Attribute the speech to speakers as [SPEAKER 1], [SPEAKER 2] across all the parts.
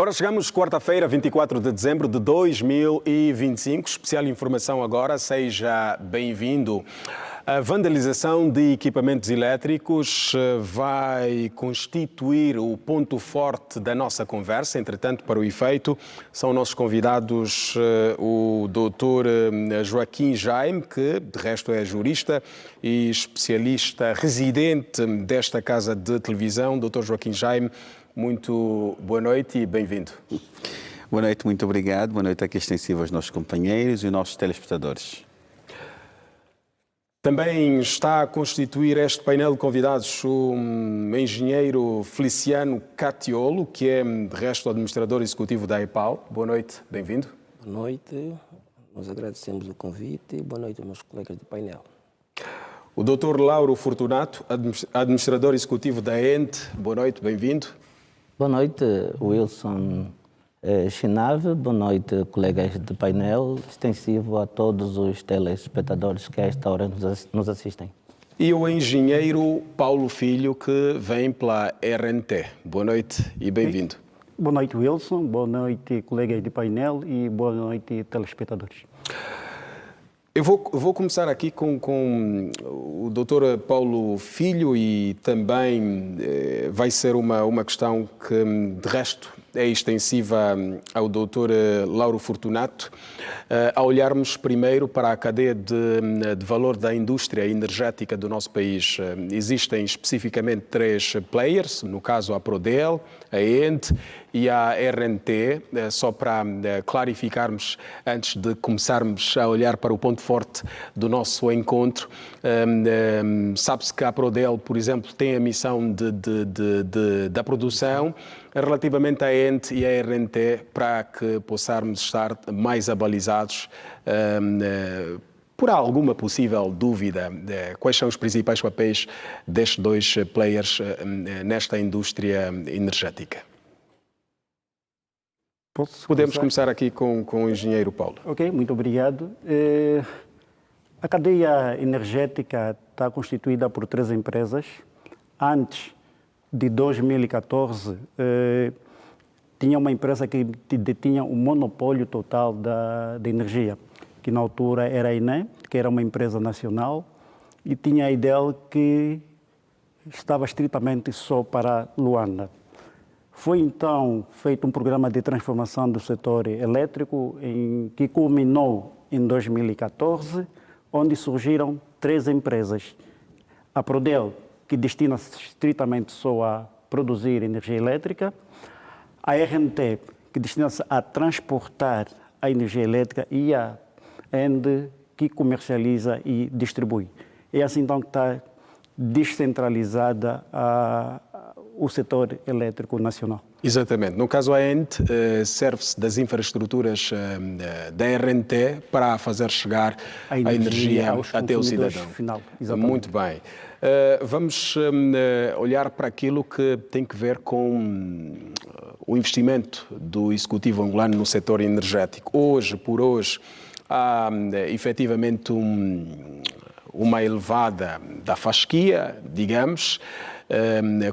[SPEAKER 1] Ora, chegamos quarta-feira, 24 de dezembro de 2025. Especial informação agora, seja bem-vindo. A vandalização de equipamentos elétricos vai constituir o ponto forte da nossa conversa. Entretanto, para o efeito, são nossos convidados o Dr. Joaquim Jaime, que de resto é jurista e especialista residente desta casa de televisão. Dr. Joaquim Jaime, muito boa noite e bem-vindo.
[SPEAKER 2] Boa noite, muito obrigado. Boa noite aqui extensiva aos nossos companheiros e aos nossos telespectadores.
[SPEAKER 1] Também está a constituir este painel de convidados o engenheiro Feliciano Catiolo, que é, de resto, administrador executivo da EPAL. Boa noite, bem-vindo.
[SPEAKER 3] Boa noite, nós agradecemos o convite e boa noite aos meus colegas de painel.
[SPEAKER 1] O Dr. Lauro Fortunato, administrador executivo da ENTE. Boa noite, bem-vindo.
[SPEAKER 4] Boa noite, Wilson Chinave. Boa noite, colegas de painel, extensivo a todos os telespectadores que a esta hora nos assistem.
[SPEAKER 1] E o engenheiro Paulo Filho, que vem pela RNT. Boa noite e bem-vindo.
[SPEAKER 5] Boa noite, Wilson. Boa noite, colegas de painel e boa noite, telespectadores.
[SPEAKER 1] Eu vou começar aqui com o Dr. Paulo Filho e também vai ser uma questão que, de resto, é extensiva ao Dr. Lauro Fortunato. A olharmos primeiro para a cadeia de valor da indústria energética do nosso país, existem especificamente 3 players, no caso a Prodel, a ENTE e a RNT, só para clarificarmos antes de começarmos a olhar para o ponto forte do nosso encontro. Sabe-se que a Prodel, por exemplo, tem a missão da produção. Relativamente à ENTE e à RNT, para que possamos estar mais abalizados por alguma possível dúvida, quais são os principais papéis destes 2 players nesta indústria energética? Podemos começar aqui com o engenheiro Paulo.
[SPEAKER 5] Ok, muito obrigado. A cadeia energética está constituída por 3 empresas. Antes de 2014, tinha uma empresa que detinha o monopólio total da energia, que na altura era a INE, que era uma empresa nacional, e tinha a IDEL, que estava estritamente só para Luanda. Foi então feito um programa de transformação do setor elétrico, que culminou em 2014, onde surgiram 3 empresas. A Prodel, que destina-se estritamente só a produzir energia elétrica, a RNT, que destina-se a transportar a energia elétrica, e a ENDE, que comercializa e distribui. É assim então que está descentralizada o setor elétrico nacional.
[SPEAKER 1] Exatamente. No caso, a ENTE serve-se das infraestruturas da RNT para fazer chegar a energia até o cidadão.
[SPEAKER 5] Final,
[SPEAKER 1] muito bem. Vamos olhar para aquilo que tem que ver com o investimento do Executivo angolano no setor energético. Hoje, por hoje, há efetivamente uma elevada da fasquia, digamos.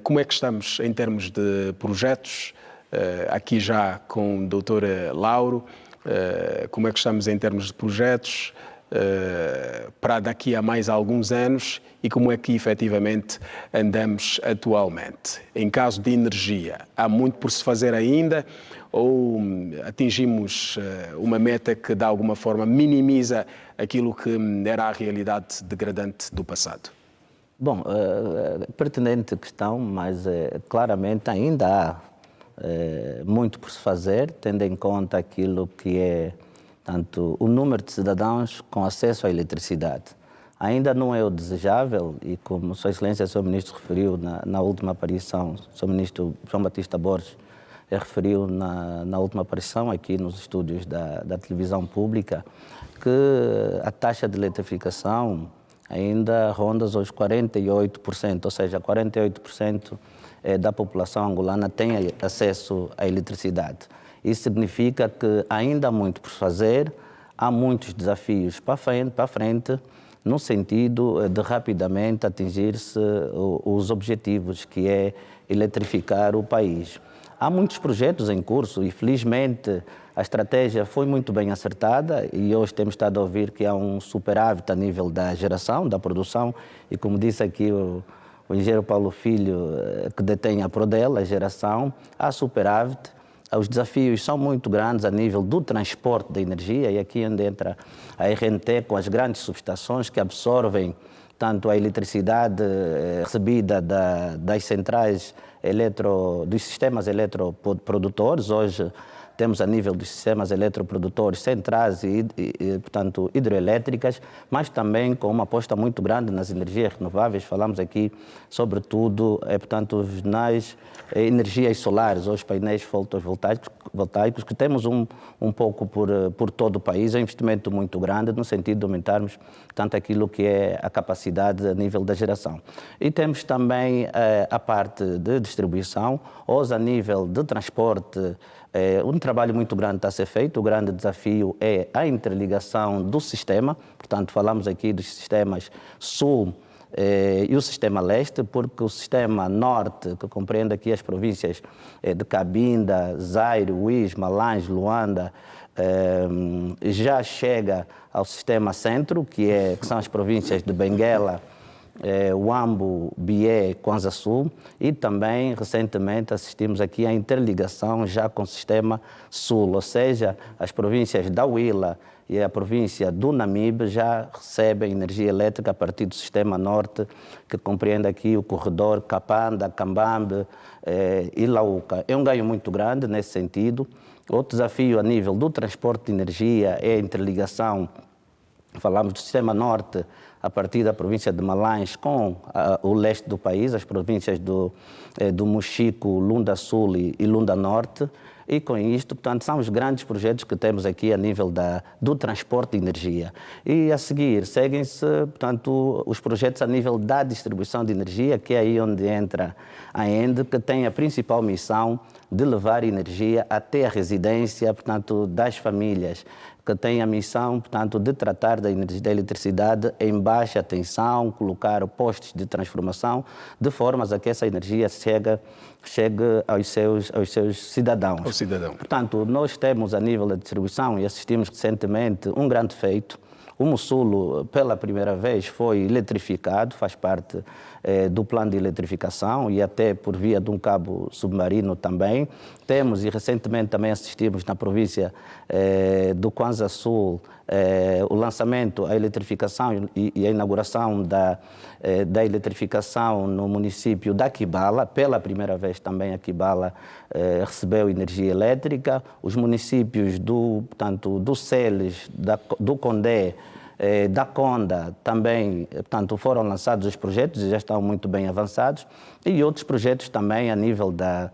[SPEAKER 1] Como é que estamos em termos de projetos? Aqui já com o Dr. Lauro, como é que estamos em termos de projetos para daqui a mais alguns anos e como é que efetivamente andamos atualmente? Em caso de energia, há muito por se fazer ainda ou atingimos uma meta que de alguma forma minimiza aquilo que era a realidade degradante do passado?
[SPEAKER 4] Bom, pertinente questão, mas claramente ainda há muito por se fazer, tendo em conta aquilo que é tanto o número de cidadãos com acesso à eletricidade. Ainda não é o desejável e, como Sua Excelência, Sr. Ministro referiu na última aparição, Sr. Ministro João Batista Borges referiu na última aparição aqui nos estúdios da televisão pública, que a taxa de eletrificação ainda ronda os 48%, ou seja, 48% da população angolana tem acesso à eletricidade. Isso significa que ainda há muito por fazer, há muitos desafios para frente no sentido de rapidamente atingir-se os objetivos, que é eletrificar o país. há muitos projetos em curso e, felizmente, a estratégia foi muito bem acertada e hoje temos estado a ouvir que há um superávit a nível da geração, da produção e, como disse aqui o engenheiro Paulo Filho, que detém a Prodel, a geração, há superávit. Os desafios são muito grandes a nível do transporte da energia e aqui onde entra a RNT com as grandes subestações que absorvem tanto a eletricidade recebida das centrais dos sistemas eletroprodutores. Hoje temos a nível dos sistemas eletroprodutores centrais portanto, hidroelétricas, mas também com uma aposta muito grande nas energias renováveis. Falamos aqui, sobretudo, portanto, nas energias solares, os painéis fotovoltaicos, que temos um pouco por todo o país. É um investimento muito grande no sentido de aumentarmos, portanto, aquilo que é a capacidade a nível da geração. E temos também a parte de distribuição, hoje a nível de transporte. Um trabalho muito grande está a ser feito. O grande desafio é a interligação do sistema. Portanto, falamos aqui dos sistemas sul e o sistema leste, porque o sistema norte, que compreende aqui as províncias de Cabinda, Zaire, Uís, Malange, Luanda, já chega ao sistema centro, que são as províncias de Benguela, Huambo, Bié, Kwanza Sul, e também recentemente assistimos aqui à interligação já com o sistema sul, ou seja, as províncias da Huila e a província do Namibe já recebem energia elétrica a partir do sistema norte, que compreende aqui o corredor Capanda, Cambambe e Lauca. É um ganho muito grande nesse sentido. Outro desafio a nível do transporte de energia é a interligação. Falamos do sistema norte a partir da província de Malange com o leste do país, as províncias do Mochico, Lunda Sul e Lunda Norte. E com isto, portanto, são os grandes projetos que temos aqui a nível do transporte de energia. E a seguir, seguem-se, portanto, os projetos a nível da distribuição de energia, que é aí onde entra a ENDE, que tem a principal missão de levar energia até a residência, portanto, das famílias, que tem a missão, portanto, de tratar da eletricidade em baixa tensão, colocar postos de transformação, de formas a que essa energia chegue aos seus cidadãos.
[SPEAKER 1] Ao cidadão.
[SPEAKER 4] Portanto, nós temos a nível da distribuição e assistimos recentemente um grande feito. O Mussulo, pela primeira vez, foi eletrificado, faz parte do plano de eletrificação e até por via de um cabo submarino também. Temos e recentemente também assistimos na província do Kwanza Sul o lançamento, a eletrificação e a inauguração da eletrificação no município da Kibala. Pela primeira vez também a Kibala recebeu energia elétrica. Os municípios do Celes, do Condé, da Conda também, portanto, foram lançados os projetos e já estão muito bem avançados, e outros projetos também a nível da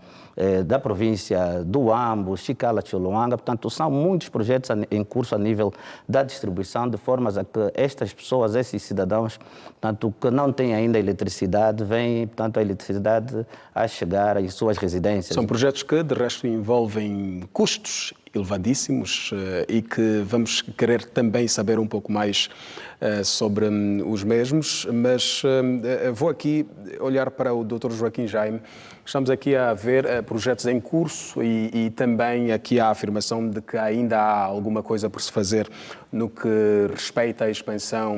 [SPEAKER 4] província do Huambo, Chicala, Choluanga. Portanto, são muitos projetos em curso a nível da distribuição, de formas a que estas pessoas, esses cidadãos, portanto, que não têm ainda eletricidade, veem, portanto, a eletricidade a chegar às suas residências.
[SPEAKER 1] São projetos que, de resto, envolvem custos elevadíssimos e que vamos querer também saber um pouco mais sobre os mesmos, mas vou aqui olhar para o Dr. Joaquim Jaime. Estamos aqui a ver projetos em curso e também aqui a afirmação de que ainda há alguma coisa por se fazer no que respeita à expansão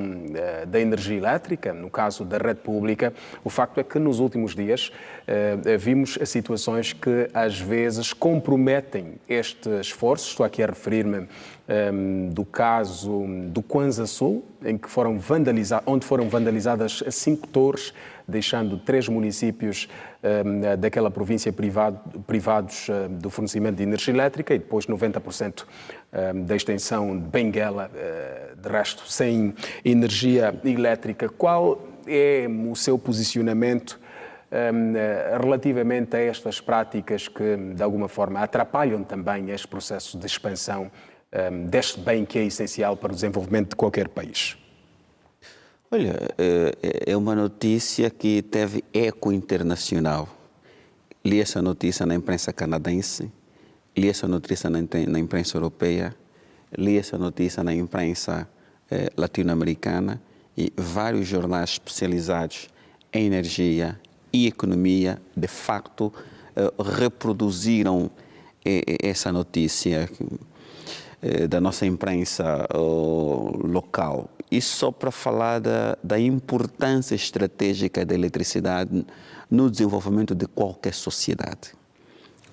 [SPEAKER 1] da energia elétrica, no caso da rede pública. O facto é que nos últimos dias vimos situações que às vezes comprometem este esforço. Estou aqui a referir-me do caso do Kwanza Sul, onde foram vandalizadas 5 torres, deixando 3 municípios daquela província privados do fornecimento de energia elétrica e depois 90% da extensão de Benguela, de resto, sem energia elétrica. Qual é o seu posicionamento relativamente a estas práticas que, de alguma forma, atrapalham também este processo de expansão deste bem que é essencial para o desenvolvimento de qualquer país?
[SPEAKER 2] Olha, é uma notícia que teve eco internacional. Li essa notícia na imprensa canadense, li essa notícia na imprensa europeia, li essa notícia na imprensa latino-americana e vários jornais especializados em energia e economia, de facto, reproduziram essa notícia da nossa imprensa local. Isso só para falar da importância estratégica da eletricidade no desenvolvimento de qualquer sociedade.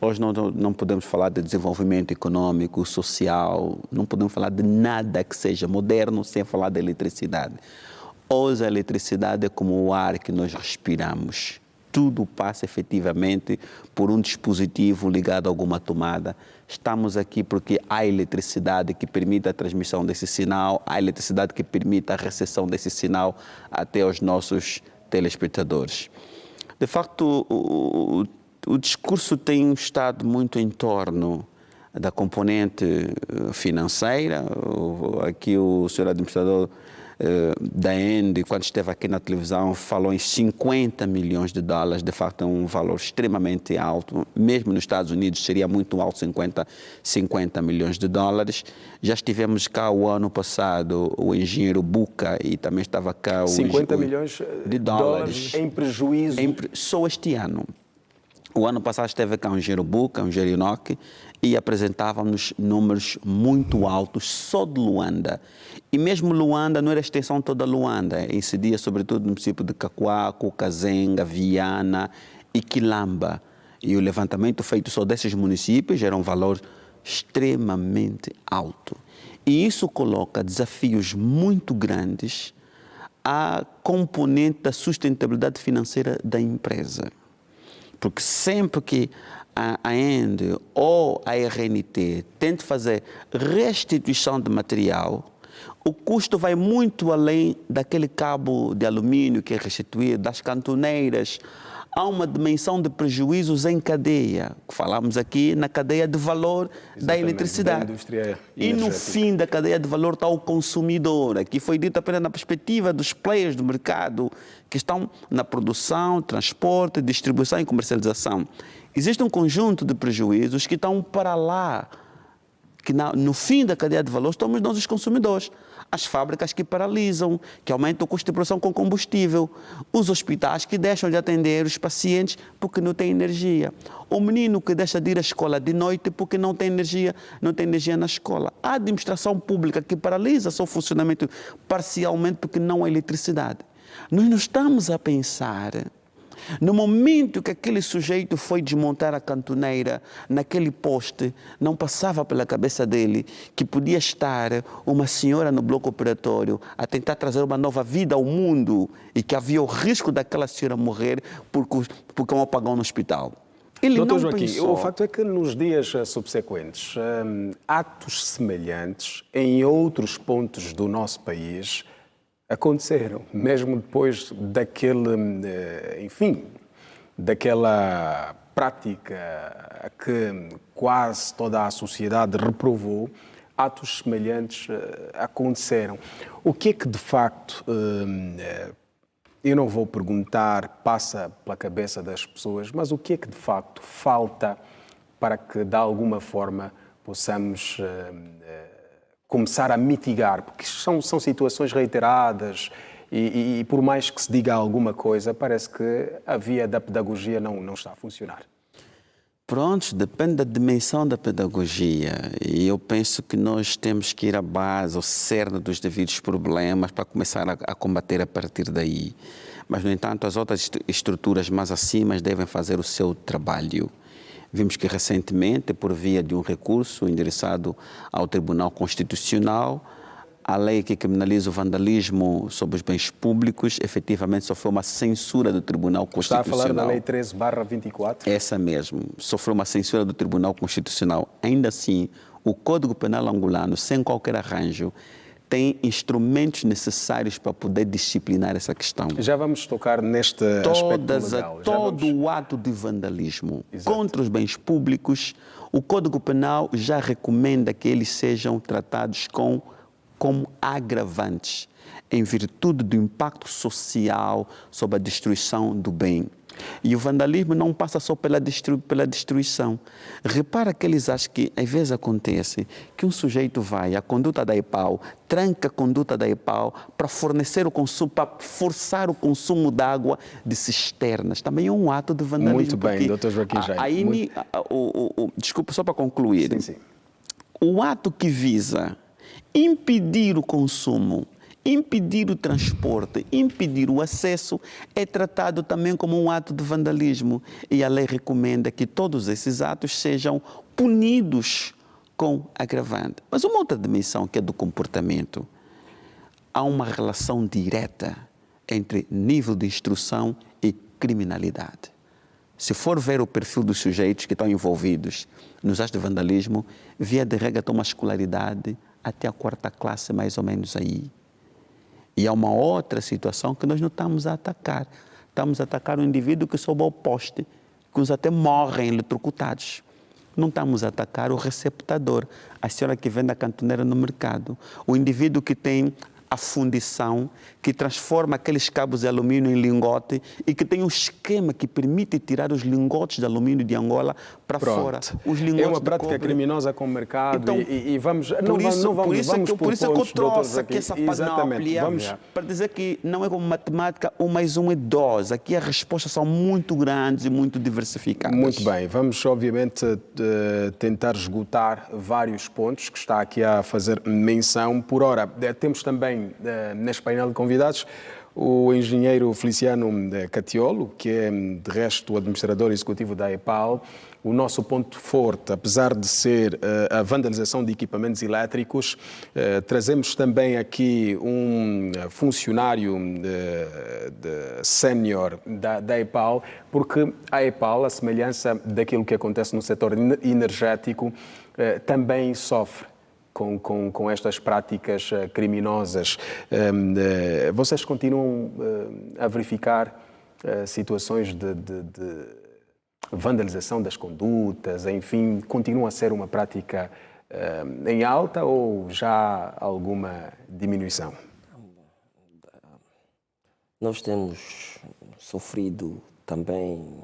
[SPEAKER 2] Hoje não podemos falar de desenvolvimento econômico, social, não podemos falar de nada que seja moderno sem falar da eletricidade. Hoje a eletricidade é como o ar que nós respiramos. Tudo passa efetivamente por um dispositivo ligado a alguma tomada. Estamos aqui porque há eletricidade que permite a transmissão desse sinal, há eletricidade que permite a recepção desse sinal até aos nossos telespectadores. De facto, o discurso tem estado muito em torno da componente financeira. Aqui o senhor administrador da ENDE, quando esteve aqui na televisão, falou em 50 milhões de dólares. De facto, é um valor extremamente alto. Mesmo nos Estados Unidos seria muito alto, 50 milhões de dólares. Já estivemos cá o ano passado, o engenheiro Buca, e também estava cá o
[SPEAKER 1] 50 milhões de dólares em prejuízo.
[SPEAKER 2] Só este ano. O ano passado esteve cá um engenheiro Buca, um engenheiro Inoki, e apresentávamos números muito altos só de Luanda. E mesmo Luanda não era a extensão toda Luanda, incidia sobretudo no município de Cacoaco, Kazenga, Viana e Quilamba. E o levantamento feito só desses municípios era um valor extremamente alto. E isso coloca desafios muito grandes à componente da sustentabilidade financeira da empresa. Porque sempre que a ENDE ou a RNT tenta fazer restituição de material, o custo vai muito além daquele cabo de alumínio que é restituído, das cantoneiras. Há uma dimensão de prejuízos em cadeia, que falamos aqui na cadeia de valor da eletricidade.
[SPEAKER 1] Da indústria
[SPEAKER 2] e no fim da cadeia de valor está o consumidor. Aqui foi dito apenas na perspectiva dos players do mercado, que estão na produção, transporte, distribuição e comercialização. Existe um conjunto de prejuízos que estão para lá, que no fim da cadeia de valor estamos nós os consumidores. As fábricas que paralisam, que aumentam o custo de produção com combustível, os hospitais que deixam de atender os pacientes porque não têm energia, o menino que deixa de ir à escola de noite porque não tem energia na escola, a administração pública que paralisa seu funcionamento parcialmente porque não há eletricidade. Nós não estamos a pensar no momento que aquele sujeito foi desmontar a cantoneira, naquele poste, não passava pela cabeça dele que podia estar uma senhora no bloco operatório a tentar trazer uma nova vida ao mundo e que havia o risco daquela senhora morrer porque um apagão no hospital. Ele
[SPEAKER 1] Doutor
[SPEAKER 2] não
[SPEAKER 1] Joaquim,
[SPEAKER 2] pensou.
[SPEAKER 1] o facto é que nos dias subsequentes, atos semelhantes em outros pontos do nosso país aconteceram, mesmo depois daquela prática que quase toda a sociedade reprovou, atos semelhantes aconteceram. O que é que de facto, eu não vou perguntar, passa pela cabeça das pessoas, mas o que é que de facto falta para que de alguma forma possamos começar a mitigar, porque são situações reiteradas e por mais que se diga alguma coisa, parece que a via da pedagogia não está a funcionar.
[SPEAKER 2] Pronto, depende da dimensão da pedagogia e eu penso que nós temos que ir à base, ao cerne dos devidos problemas para começar a combater a partir daí. Mas, no entanto, as outras estruturas mais acima devem fazer o seu trabalho. Vimos que recentemente, por via de um recurso endereçado ao Tribunal Constitucional, a lei que criminaliza o vandalismo sobre os bens públicos efetivamente sofreu uma censura do Tribunal Constitucional.
[SPEAKER 1] Está a falar da Lei 13/24?
[SPEAKER 2] Essa mesmo, sofreu uma censura do Tribunal Constitucional. Ainda assim, o Código Penal angolano, sem qualquer arranjo, tem instrumentos necessários para poder disciplinar essa questão.
[SPEAKER 1] Já vamos tocar neste aspecto legal.
[SPEAKER 2] Todo o ato de vandalismo contra os bens públicos, o Código Penal já recomenda que eles sejam tratados como agravantes, em virtude do impacto social sobre a destruição do bem. E o vandalismo não passa só pela destruição. Repara aqueles atos que às vezes acontece, que um sujeito vai à conduta da EPAL, tranca a conduta da EPAL para fornecer o consumo, para forçar o consumo de água de cisternas. Também é um ato de vandalismo.
[SPEAKER 1] Muito bem, Dr. Joaquim Jaime.
[SPEAKER 2] Desculpa, só para concluir.
[SPEAKER 1] Sim, sim.
[SPEAKER 2] O ato que visa impedir o consumo, impedir o transporte, impedir o acesso, é tratado também como um ato de vandalismo. E a lei recomenda que todos esses atos sejam punidos com agravante. Mas uma outra dimensão, que é do comportamento, há uma relação direta entre nível de instrução e criminalidade. Se for ver o perfil dos sujeitos que estão envolvidos nos atos de vandalismo, via de regra tem uma escolaridade até a 4ª classe, mais ou menos aí. E há uma outra situação que nós não estamos a atacar. Estamos a atacar o indivíduo que sobe ao poste, que uns até morrem eletrocutados. Não estamos a atacar o receptador, a senhora que vende a cantoneira no mercado. O indivíduo que tem a fundição, que transforma aqueles cabos de alumínio em lingote e que tem um esquema que permite tirar os lingotes de alumínio de Angola para fora. Os lingotes
[SPEAKER 1] é uma prática criminosa com o mercado.
[SPEAKER 2] Então,
[SPEAKER 1] e vamos...
[SPEAKER 2] Por isso é que eu trouxe aqui essa panóplia
[SPEAKER 1] Vamos...
[SPEAKER 2] para dizer que não é como matemática 1 mais 1 é 2. Aqui as respostas são muito grandes e muito diversificadas.
[SPEAKER 1] Muito bem. Vamos, obviamente, tentar esgotar vários pontos que está aqui a fazer menção. Por ora, temos também neste painel de convidados o engenheiro Feliciano Catiolo, que é, de resto, o administrador executivo da EPAL. O nosso ponto forte, apesar de ser a vandalização de equipamentos elétricos, trazemos também aqui um funcionário sénior da EPAL, porque a EPAL, a semelhança daquilo que acontece no setor energético, também sofre com estas práticas criminosas. Vocês continuam a verificar situações de vandalização das condutas, enfim, continua a ser uma prática em alta ou já há alguma diminuição?
[SPEAKER 3] Nós temos sofrido também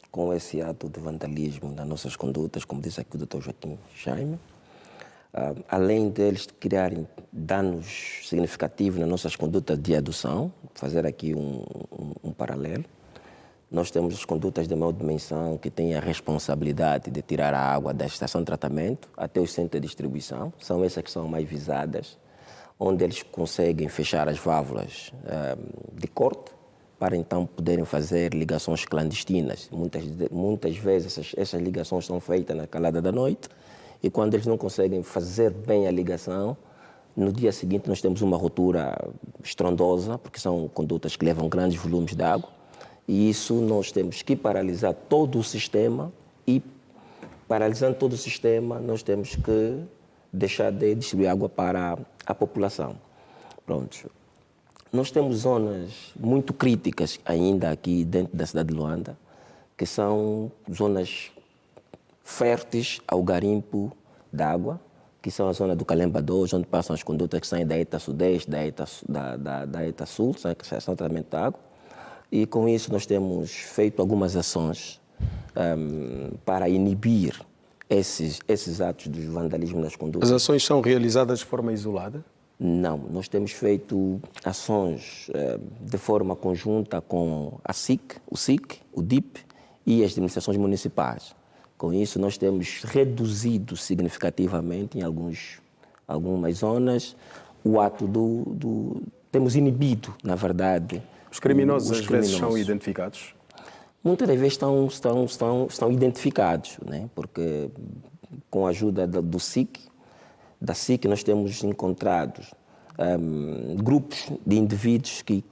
[SPEAKER 3] com esse ato de vandalismo nas nossas condutas, como disse aqui o Dr. Joaquim Jaime. Além deles criarem danos significativos nas nossas condutas de adução, fazer aqui um paralelo, nós temos as condutas de maior dimensão que têm a responsabilidade de tirar a água da estação de tratamento até o centro de distribuição. São essas que são mais visadas, onde eles conseguem fechar as válvulas de corte para então poderem fazer ligações clandestinas. Muitas vezes essas ligações são feitas na calada da noite, e quando eles não conseguem fazer bem a ligação, no dia seguinte nós temos uma ruptura estrondosa, porque são condutas que levam grandes volumes de água, e isso nós temos que paralisar todo o sistema, e paralisando todo o sistema nós temos que deixar de distribuir água para a população. Pronto. Nós temos zonas muito críticas ainda aqui dentro da cidade de Luanda, que são zonas férteis ao garimpo d'água, que são a zona do Calemba 2, onde passam as condutas que saem da ETA Sudeste, da ETA Sul, que são tratamento de água. E com isso nós temos feito algumas ações para inibir esses atos de vandalismo nas condutas.
[SPEAKER 1] As ações são realizadas de forma isolada?
[SPEAKER 3] Não, nós temos feito ações de forma conjunta com a SIC, o SIC, o DIP e as administrações municipais. Com isso, nós temos reduzido significativamente em algumas zonas o ato temos inibido, na verdade.
[SPEAKER 1] Os criminosos às vezes são identificados?
[SPEAKER 3] Muitas das vezes estão identificados, né? Porque com a ajuda da SIC nós temos encontrado grupos de indivíduos que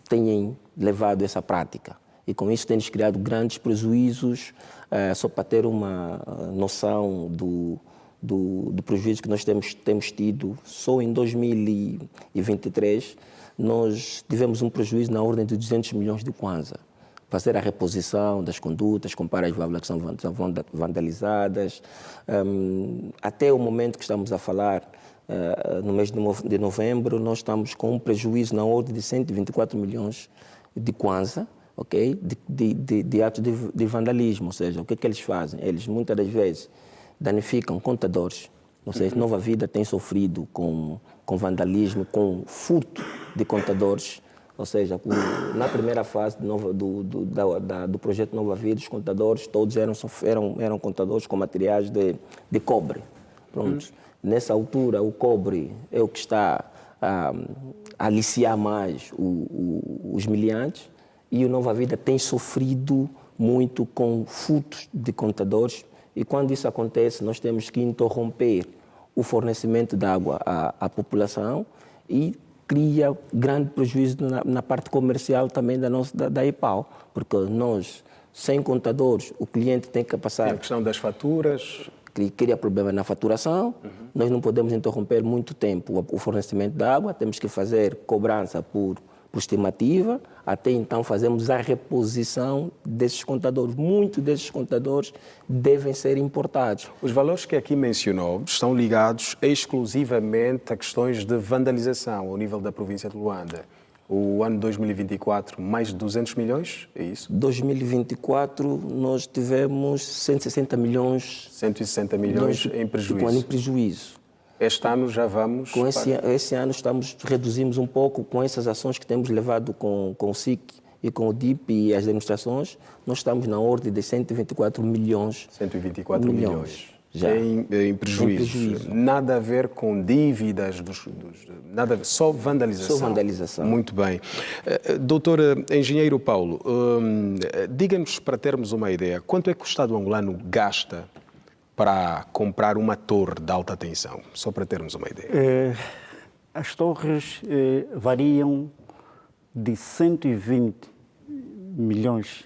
[SPEAKER 3] têm levado essa prática. E com isso temos criado grandes prejuízos, só para ter uma noção do prejuízo que nós temos tido. Só em 2023 nós tivemos um prejuízo na ordem de 200 milhões de kwanza. Fazer a reposição das condutas, comparar as válvulas que são vandalizadas. Até o momento que estamos a falar, no mês de novembro, nós estamos com um prejuízo na ordem de 124 milhões de kwanza, ok? De atos de vandalismo, ou seja, o que eles fazem? Eles muitas das vezes danificam contadores, ou seja, Nova Vida tem sofrido com vandalismo, com furto de contadores, ou seja, na primeira fase do projeto Nova Vida, os contadores todos eram contadores com materiais de cobre. Pronto. Nessa altura, o cobre é o que está a aliciar mais os miliantes, e o Nova Vida tem sofrido muito com furtos de contadores, e quando isso acontece, nós temos que interromper o fornecimento de água à população e cria grande prejuízo na parte comercial também da EPAL, porque nós, sem contadores, o cliente tem que passar...
[SPEAKER 1] Tem a questão das faturas...
[SPEAKER 3] Cria problema na faturação, nós não podemos interromper muito tempo o fornecimento de água, temos que fazer cobrança por estimativa, até então fazemos a reposição desses contadores. Muitos desses contadores devem ser importados.
[SPEAKER 1] Os valores que aqui mencionou estão ligados exclusivamente a questões de vandalização ao nível da província de Luanda. O ano 2024, mais de 200 milhões, é isso?
[SPEAKER 3] 2024, nós tivemos 160 milhões...
[SPEAKER 1] 160 milhões em prejuízo.
[SPEAKER 3] Em prejuízo.
[SPEAKER 1] Este ano já vamos...
[SPEAKER 3] Esse ano reduzimos um pouco com essas ações que temos levado com o SIC e com o DIP e as demonstrações. Nós estamos na ordem de 124 milhões.
[SPEAKER 1] 124 milhões.
[SPEAKER 3] Já.
[SPEAKER 1] Em prejuízo. Nada a ver com dívidas, nada a ver, só vandalização.
[SPEAKER 3] Só vandalização.
[SPEAKER 1] Muito bem. Doutor Engenheiro Paulo, diga-nos, para termos uma ideia, quanto é que o Estado angolano gasta para comprar uma torre de alta tensão? Só para termos uma ideia.
[SPEAKER 5] As torres variam de 120 milhões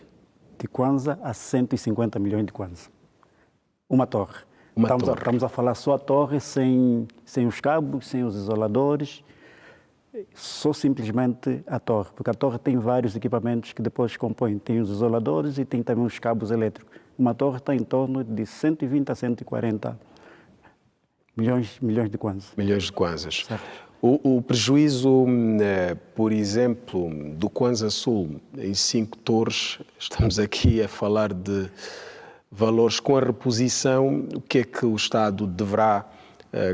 [SPEAKER 5] de kwanza a 150 milhões de kwanza. Uma torre. Estamos a falar só a torre, sem os cabos, sem os isoladores, só simplesmente a torre, porque a torre tem vários equipamentos que depois compõem. Tem os isoladores e tem também os cabos elétricos. Uma torre está em torno de 120 a 140 milhões de kwanzas.
[SPEAKER 1] Milhões de kwanzas. O prejuízo, por exemplo, do Kwanza Sul, em 5 torres, estamos aqui a falar de valores com a reposição. O que é que o Estado deverá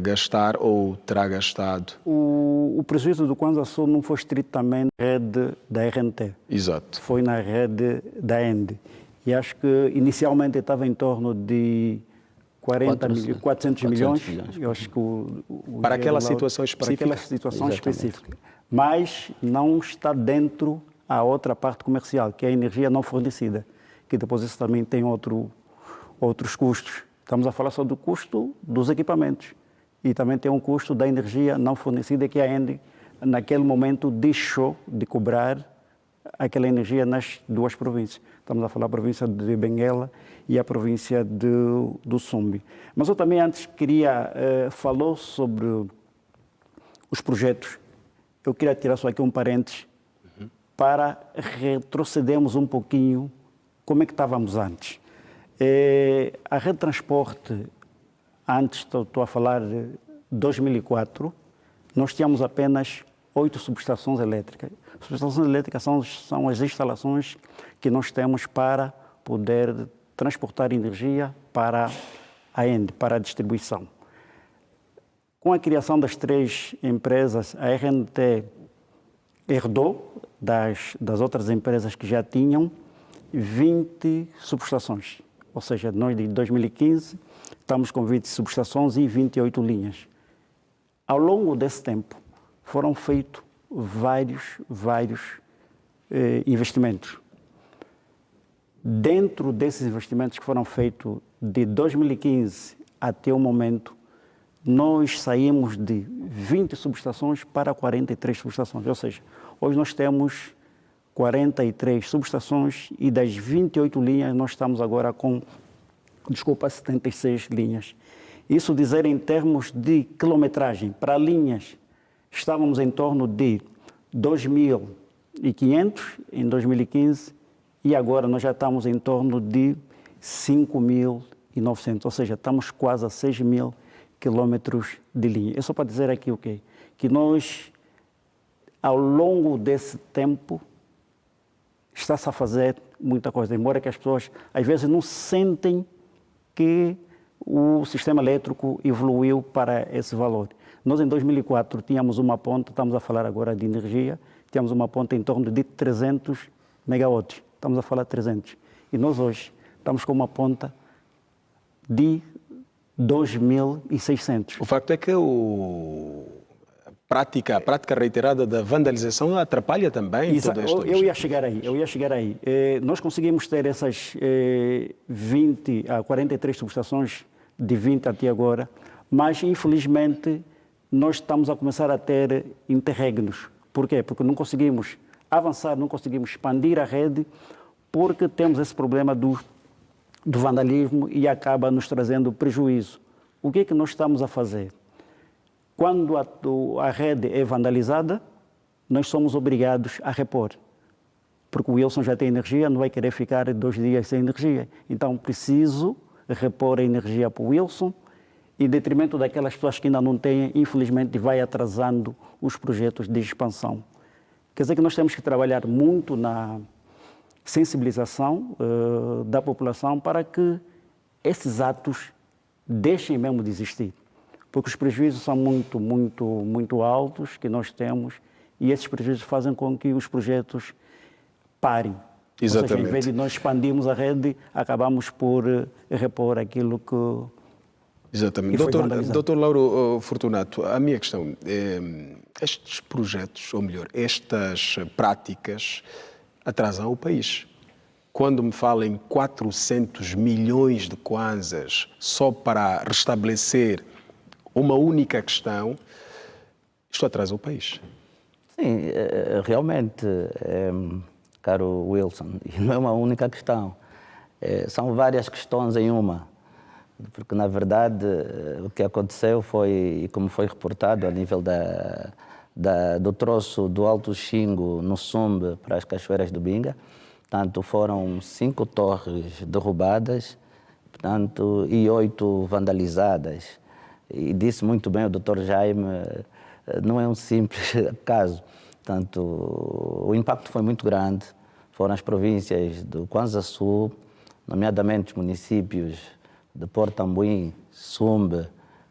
[SPEAKER 1] gastar ou terá gastado?
[SPEAKER 5] O prejuízo do Kwanza Sul não foi estritamente na rede da RNT.
[SPEAKER 1] Exato.
[SPEAKER 5] Foi na rede da ENDE. E acho que inicialmente estava em torno de 400 milhões. Eu acho que
[SPEAKER 1] para aquela situação específica?
[SPEAKER 5] Para aquela situação específica. Mas não está dentro a outra parte comercial, que é a energia não fornecida, que depois isso também tem outros custos. Estamos a falar só do custo dos equipamentos. E também tem um custo da energia não fornecida, que a ENDE, naquele momento, deixou de cobrar aquela energia nas 2 províncias. Estamos a falar da província de Benguela e a província do Sumbi. Mas eu também antes queria falar sobre os projetos. Eu queria tirar só aqui um parênteses para retrocedermos um pouquinho como é que estávamos antes. A rede de transporte, antes, estou a falar de 2004, nós tínhamos apenas 8 subestações elétricas. Subestações elétricas são as instalações que nós temos para poder transportar energia para a ENDE, para a distribuição. Com a criação das 3 empresas, a RNT herdou das outras empresas que já tinham 20 subestações. Ou seja, nós de 2015 estamos com 20 subestações e 28 linhas. Ao longo desse tempo foram feitos vários investimentos. Dentro desses investimentos que foram feitos de 2015 até o momento, nós saímos de 20 subestações para 43 subestações. Ou seja, hoje nós temos 43 subestações e das 28 linhas nós estamos agora com, 76 linhas. Isso dizer em termos de quilometragem, para linhas, estávamos em torno de 2.500 em 2015 e agora nós já estamos em torno de 5.900, ou seja, estamos quase a 6.000 quilômetros de linha. É só para dizer aqui o quê? Que nós, ao longo desse tempo, está-se a fazer muita coisa, embora que as pessoas às vezes não sentem que o sistema elétrico evoluiu para esse valor. Nós, em 2004, tínhamos uma ponta, estamos a falar agora de energia, tínhamos uma ponta em torno de 300 megawatts. Estamos a falar de 300. E nós, hoje, estamos com uma ponta de 2.600.
[SPEAKER 1] O facto é que a prática reiterada da vandalização atrapalha também todo este
[SPEAKER 5] Eu ia chegar aí. Nós conseguimos ter essas 20 a 43 subestações de 20 até agora, mas, infelizmente, nós estamos a começar a ter interregnos. Por quê? Porque não conseguimos avançar, não conseguimos expandir a rede, porque temos esse problema do vandalismo e acaba nos trazendo prejuízo. O que é que nós estamos a fazer? Quando a rede é vandalizada, nós somos obrigados a repor. Porque o Wilson já tem energia, não vai querer ficar 2 dias sem energia. Então, preciso repor a energia para o Wilson, e em detrimento daquelas pessoas que ainda não têm, infelizmente vai atrasando os projetos de expansão. Quer dizer que nós temos que trabalhar muito na sensibilização da população para que esses atos deixem mesmo de existir. Porque os prejuízos são muito altos que nós temos, e esses prejuízos fazem com que os projetos parem.
[SPEAKER 1] Exatamente.
[SPEAKER 5] Ou seja, em vez de nós expandirmos a rede, acabamos por repor aquilo que...
[SPEAKER 1] Exatamente. Doutor Lauro Fortunato, a minha questão é, estes projetos, ou melhor, estas práticas atrasam o país. Quando me falam em 400 milhões de kwanzas só para restabelecer uma única questão, isto atrasa o país.
[SPEAKER 4] Sim, realmente, caro Wilson, e não é uma única questão. São várias questões em uma. Porque, na verdade, o que aconteceu foi, e como foi reportado a nível do troço do Alto Xingo, no Sumbe, para as Cachoeiras do Binga, portanto, foram 5 torres derrubadas, portanto, e 8 vandalizadas. E disse muito bem o Dr. Jaime, não é um simples caso. Portanto, o impacto foi muito grande. Foram as províncias do Kwanza Sul, nomeadamente os municípios de Porto Ambuim, Sumbe,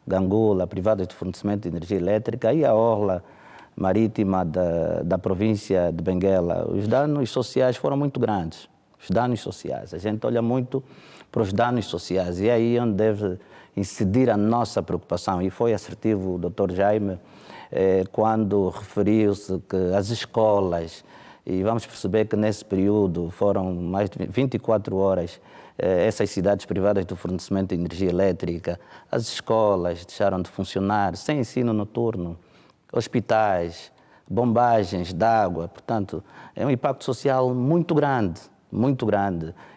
[SPEAKER 4] Gangula, privadas de fornecimento de energia elétrica, e a orla marítima da província de Benguela. Os danos sociais foram muito grandes, os danos sociais. A gente olha muito para os danos sociais, e é aí onde deve incidir a nossa preocupação. E foi assertivo o Dr. Jaime quando referiu-se que as escolas, e vamos perceber que nesse período foram mais de 24 horas, essas cidades privadas do fornecimento de energia elétrica, as escolas deixaram de funcionar, sem ensino noturno, hospitais, bombagens de água. Portanto, é um impacto social muito grande,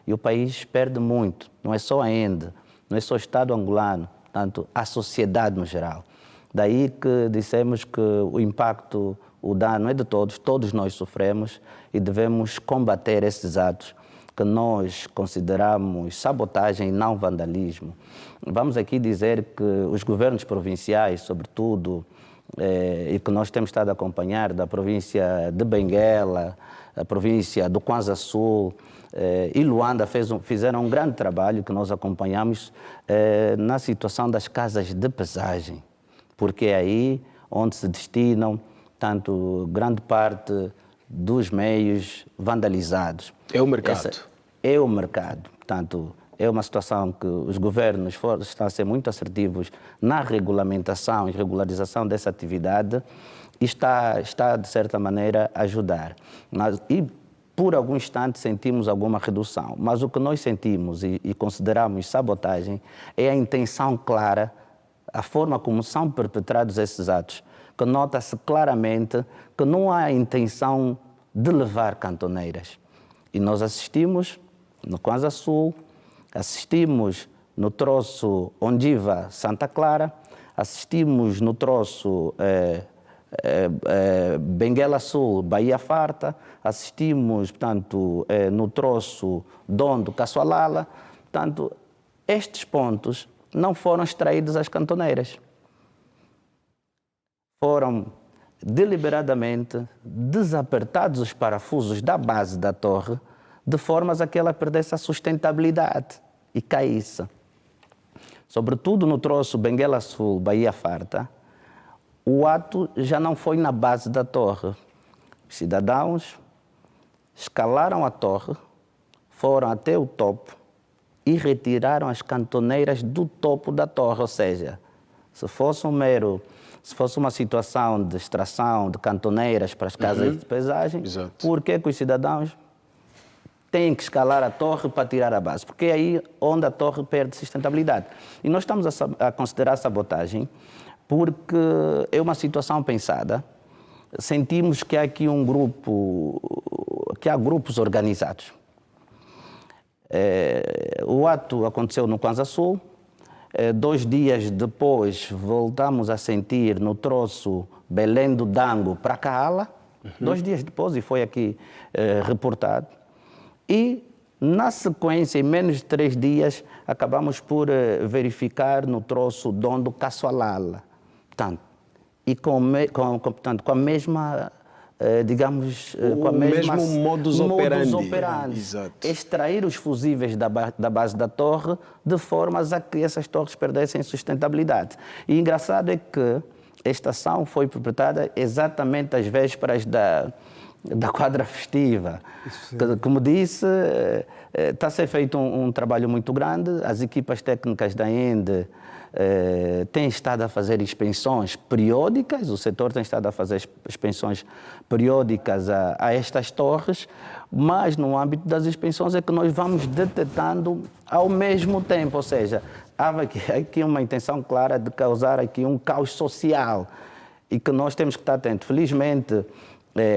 [SPEAKER 4] e o país perde muito. Não é só a ENDE, não é só o Estado angolano, portanto, a sociedade no geral. Daí que dissemos que o impacto, o dano é de todos, todos nós sofremos, e devemos combater esses atos que nós consideramos sabotagem e não vandalismo. Vamos aqui dizer que os governos provinciais, sobretudo, e que nós temos estado a acompanhar, da província de Benguela, a província do Kwanza Sul e Luanda, fizeram um grande trabalho que nós acompanhamos na situação das casas de pesagem, porque é aí onde se destinam tanto grande parte dos meios vandalizados.
[SPEAKER 1] É o mercado.
[SPEAKER 4] É o mercado. Portanto, é uma situação que os governos estão a ser muito assertivos na regulamentação e regularização dessa atividade, e está de certa maneira, a ajudar. E por algum instante sentimos alguma redução, mas o que nós sentimos e consideramos sabotagem é a intenção clara, a forma como são perpetrados esses atos, que nota-se claramente que não há intenção de levar cantoneiras. E nós assistimos no Kwanza Sul, assistimos no troço Ondiva Santa Clara, assistimos no troço Benguela Sul, Bahia Farta, assistimos, portanto, no troço Dondo Caçoalala. Portanto, estes pontos não foram extraídos às cantoneiras. Foram deliberadamente desapertados os parafusos da base da torre, de formas a que ela perdesse a sustentabilidade e caísse. Sobretudo no troço Benguela Sul, Bahia Farta, o ato já não foi na base da torre. Os cidadãos escalaram a torre, foram até o topo e retiraram as cantoneiras do topo da torre. Ou seja, se fosse uma situação de extração de cantoneiras para as casas de pesagem, por que os cidadãos têm que escalar a torre para tirar a base? Porque é aí onde a torre perde sustentabilidade. E nós estamos a considerar sabotagem porque é uma situação pensada. Sentimos que há aqui que há grupos organizados. O ato aconteceu no Kwanza Sul. 2 dias depois, voltamos a sentir no troço Belém do Dango para Kaala. 2 dias depois, e foi aqui reportado. E, na sequência, em menos de 3 dias, acabamos por verificar no troço Dondo Caçoalala. Portanto, e com a mesma, digamos, com a mesma
[SPEAKER 1] mesmo modus operandi.
[SPEAKER 4] Exato. Extrair os fusíveis da base da torre de formas a que essas torres perdessem sustentabilidade. E engraçado é que esta ação foi perpetrada exatamente às vésperas da quadra festiva. Como disse, está a ser feito um trabalho muito grande. As equipas técnicas da ENDE têm estado a fazer inspeções periódicas, o setor tem estado a fazer inspeções periódicas a estas torres, mas no âmbito das inspeções é que nós vamos detectando ao mesmo tempo, ou seja, há aqui uma intenção clara de causar aqui um caos social e que nós temos que estar atentos. Felizmente,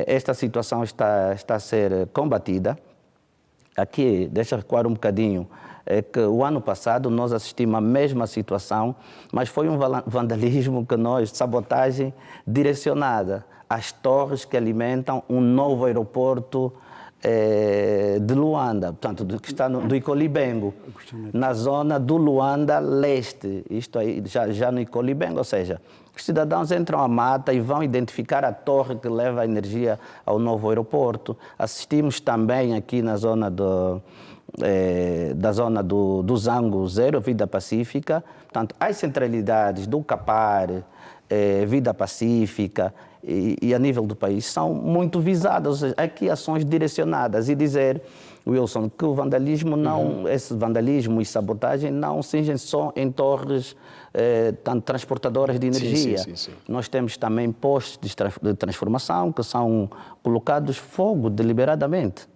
[SPEAKER 4] esta situação está a ser combatida. Aqui, deixa eu recuar um bocadinho, é que o ano passado nós assistimos à mesma situação, mas foi um vandalismo sabotagem direcionada às torres que alimentam um novo aeroporto de Luanda, portanto, que está do Icolibengo, na zona do Luanda Leste, isto aí, já no Icolibengo, ou seja, os cidadãos entram à mata e vão identificar a torre que leva a energia ao novo aeroporto. Assistimos também aqui na zona do Zango Zero, Vida Pacífica, portanto, as centralidades do Capar, Vida Pacífica e a nível do país são muito visadas, ou seja, aqui ações direcionadas e dizer, Wilson, que o vandalismo esse vandalismo e sabotagem não singem só em torres transportadoras de energia.
[SPEAKER 1] Sim.
[SPEAKER 4] Nós temos também postos de transformação que são colocados fogo deliberadamente.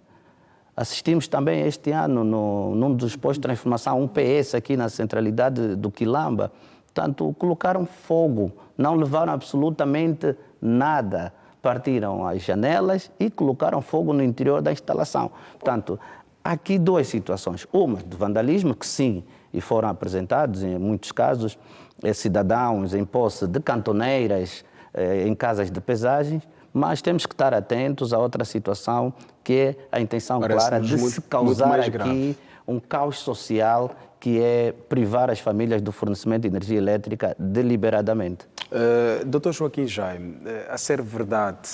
[SPEAKER 4] Assistimos também este ano, num dos postos de transformação, um PS aqui na centralidade do Quilamba. Portanto, colocaram fogo, não levaram absolutamente nada. Partiram as janelas e colocaram fogo no interior da instalação. Portanto, há aqui 2 situações. Uma de vandalismo, que sim, e foram apresentados, em muitos casos, cidadãos em posse de cantoneiras em casas de pesagem, mas temos que estar atentos a outra situação, que é a intenção clara de se causar aqui um caos social, que é privar as famílias do fornecimento de energia elétrica deliberadamente.
[SPEAKER 1] Dr. Joaquim Jaime, a ser verdade,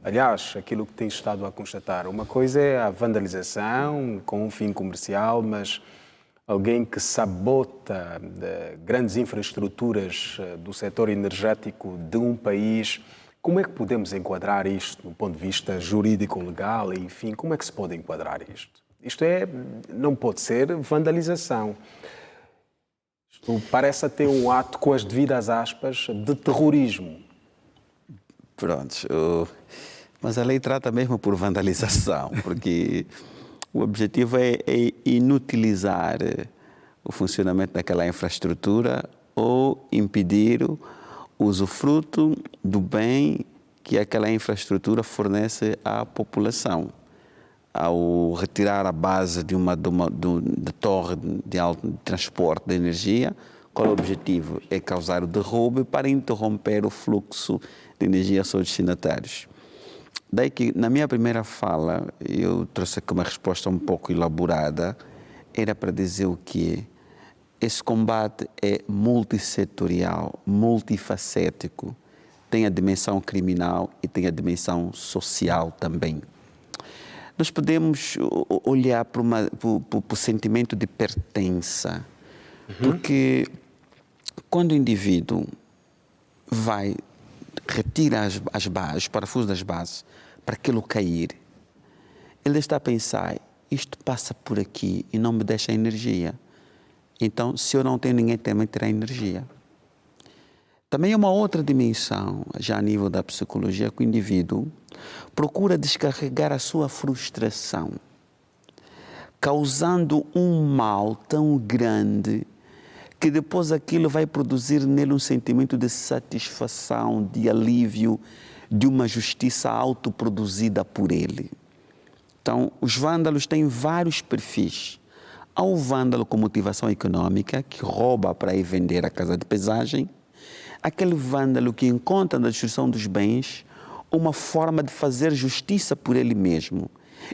[SPEAKER 1] aliás, aquilo que tem estado a constatar, uma coisa é a vandalização com um fim comercial, mas alguém que sabota grandes infraestruturas do setor energético de um país, como é que podemos enquadrar isto do ponto de vista jurídico, legal, enfim, como é que se pode enquadrar isto? Isto não pode ser vandalização. Isto parece até um ato, com as devidas aspas, de terrorismo.
[SPEAKER 2] Pronto, mas a lei trata mesmo por vandalização, porque o objetivo é inutilizar o funcionamento daquela infraestrutura ou impedir o usufruto do bem que aquela infraestrutura fornece à população. Ao retirar a base de torre de alto transporte de energia, qual é o objetivo? É causar o derrube para interromper o fluxo de energia aos seus destinatários. Daí que, na minha primeira fala, eu trouxe aqui uma resposta um pouco elaborada, era para dizer o quê? Esse combate é multissetorial, multifacético. tem a dimensão criminal e tem a dimensão social também. Nós podemos olhar para o sentimento de pertença, porque quando o indivíduo retira as bases, os parafusos das bases, para aquilo cair, ele está a pensar, isto passa por aqui e não me deixa energia. Então, se eu não tenho, ninguém também terá energia. Também é uma outra dimensão, já a nível da psicologia, que o indivíduo procura descarregar a sua frustração, causando um mal tão grande que depois aquilo vai produzir nele um sentimento de satisfação, de alívio, de uma justiça autoproduzida por ele. Então, os vândalos têm vários perfis. Há o vândalo com motivação econômica, que rouba para ir vender a casa de pesagem. Aquele vândalo que encontra na destruição dos bens uma forma de fazer justiça por ele mesmo.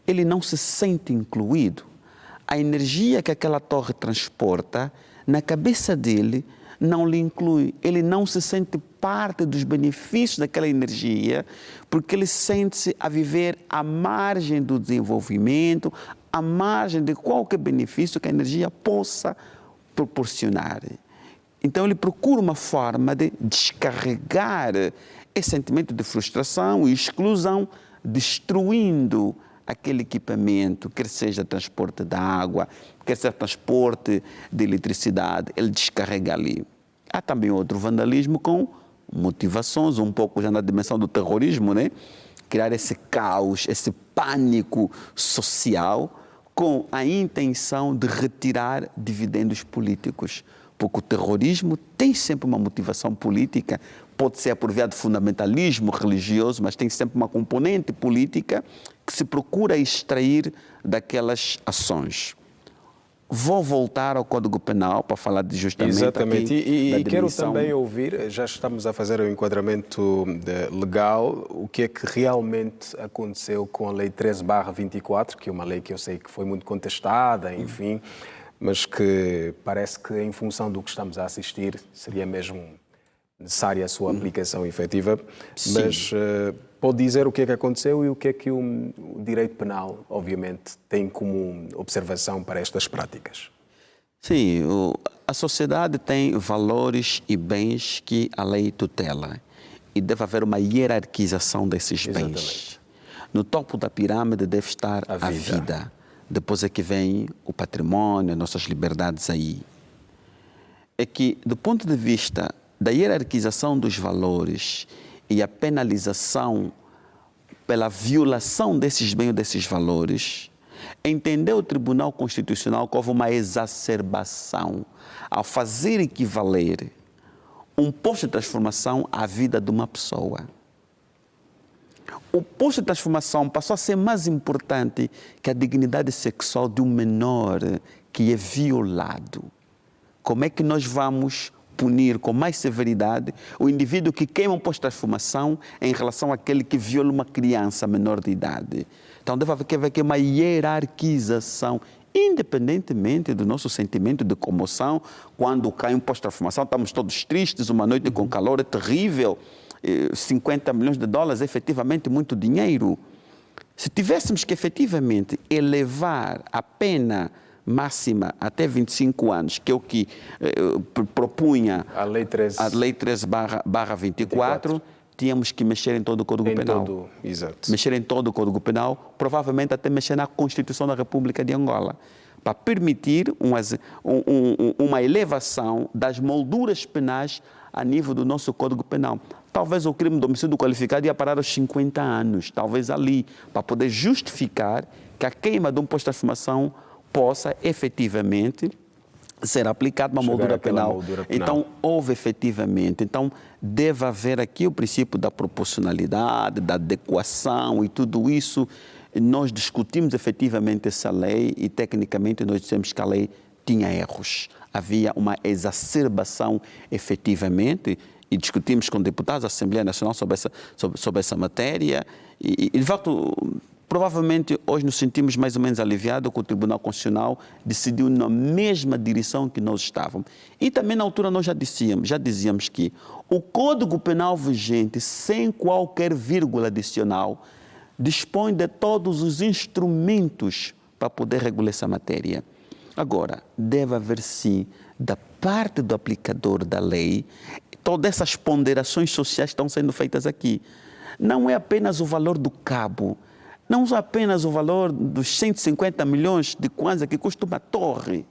[SPEAKER 2] Ele não se sente incluído. A energia que aquela torre transporta, na cabeça dele, não lhe inclui. Ele não se sente parte dos benefícios daquela energia, porque ele sente-se a viver à margem do desenvolvimento, à margem de qualquer benefício que a energia possa proporcionar. Então ele procura uma forma de descarregar esse sentimento de frustração e exclusão, destruindo aquele equipamento, quer seja transporte de água, quer seja transporte de eletricidade, ele descarrega ali. Há também outro vandalismo com motivações, um pouco já na dimensão do terrorismo, né? Criar esse caos, esse pânico social com a intenção de retirar dividendos políticos. Porque o terrorismo tem sempre uma motivação política, pode ser por via de fundamentalismo religioso, mas tem sempre uma componente política que se procura extrair daquelas ações. Vou voltar ao Código Penal para falar de justamente
[SPEAKER 1] exatamente.
[SPEAKER 2] E
[SPEAKER 1] quero também ouvir, já estamos a fazer o enquadramento legal, o que é que realmente aconteceu com a Lei 13/24, que é uma lei que eu sei que foi muito contestada, enfim, mas que parece que em função do que estamos a assistir seria mesmo necessária a sua aplicação efetiva. Sim. Mas pode dizer o que é que aconteceu e o que é que o direito penal, obviamente, tem como observação para estas práticas?
[SPEAKER 2] Sim, a sociedade tem valores e bens que a lei tutela e deve haver uma hierarquização desses bens.
[SPEAKER 1] Exatamente.
[SPEAKER 2] No topo da pirâmide deve estar a vida. Depois é que vem o patrimônio, as nossas liberdades aí. É que, do ponto de vista da hierarquização dos valores e a penalização pela violação desses bens ou desses valores, entendeu o Tribunal Constitucional que houve uma exacerbação ao fazer equivaler um posto de transformação à vida de uma pessoa. O posto de transformação passou a ser mais importante que a dignidade sexual de um menor que é violado. Como é que nós vamos punir com mais severidade o indivíduo que queima um posto de transformação em relação àquele que viola uma criança menor de idade? Então deve haver uma hierarquização, independentemente do nosso sentimento de comoção. Quando cai um posto de transformação, estamos todos tristes, uma noite com calor é terrível. 50 milhões de dólares é efetivamente muito dinheiro. Se tivéssemos que efetivamente elevar a pena máxima até 25 anos, que é o que propunha
[SPEAKER 1] a Lei
[SPEAKER 2] 13/24, tínhamos que mexer em todo o Código Penal.
[SPEAKER 1] Exato.
[SPEAKER 2] Mexer em todo o Código Penal, provavelmente até mexer na Constituição da República de Angola, para permitir uma elevação das molduras penais a nível do nosso Código Penal. Talvez o crime de homicídio qualificado ia parar aos 50 anos, talvez ali, para poder justificar que a queima de um posto de transformação possa efetivamente ser aplicada uma moldura penal. Então, houve efetivamente. Então, deve haver aqui o princípio da proporcionalidade, da adequação e tudo isso. Nós discutimos efetivamente essa lei e, tecnicamente, nós dissemos que a lei tinha erros. Havia uma exacerbação efetivamente e discutimos com deputados da Assembleia Nacional sobre essa matéria e de facto, Provavelmente hoje nos sentimos mais ou menos aliviados que o Tribunal Constitucional decidiu na mesma direção que nós estávamos. E também na altura nós já dizíamos que o Código Penal vigente, sem qualquer vírgula adicional, dispõe de todos os instrumentos para poder regular essa matéria. Agora, deve haver sim, da parte do aplicador da lei, todas essas ponderações sociais estão sendo feitas aqui. Não é apenas o valor do cabo, não é apenas o valor dos 150 milhões de kwanza que custa uma torre.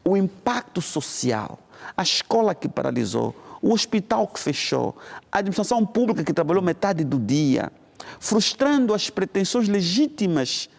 [SPEAKER 2] O impacto social, a escola que paralisou, o hospital que fechou, a administração pública que trabalhou metade do dia, frustrando as pretensões legítimas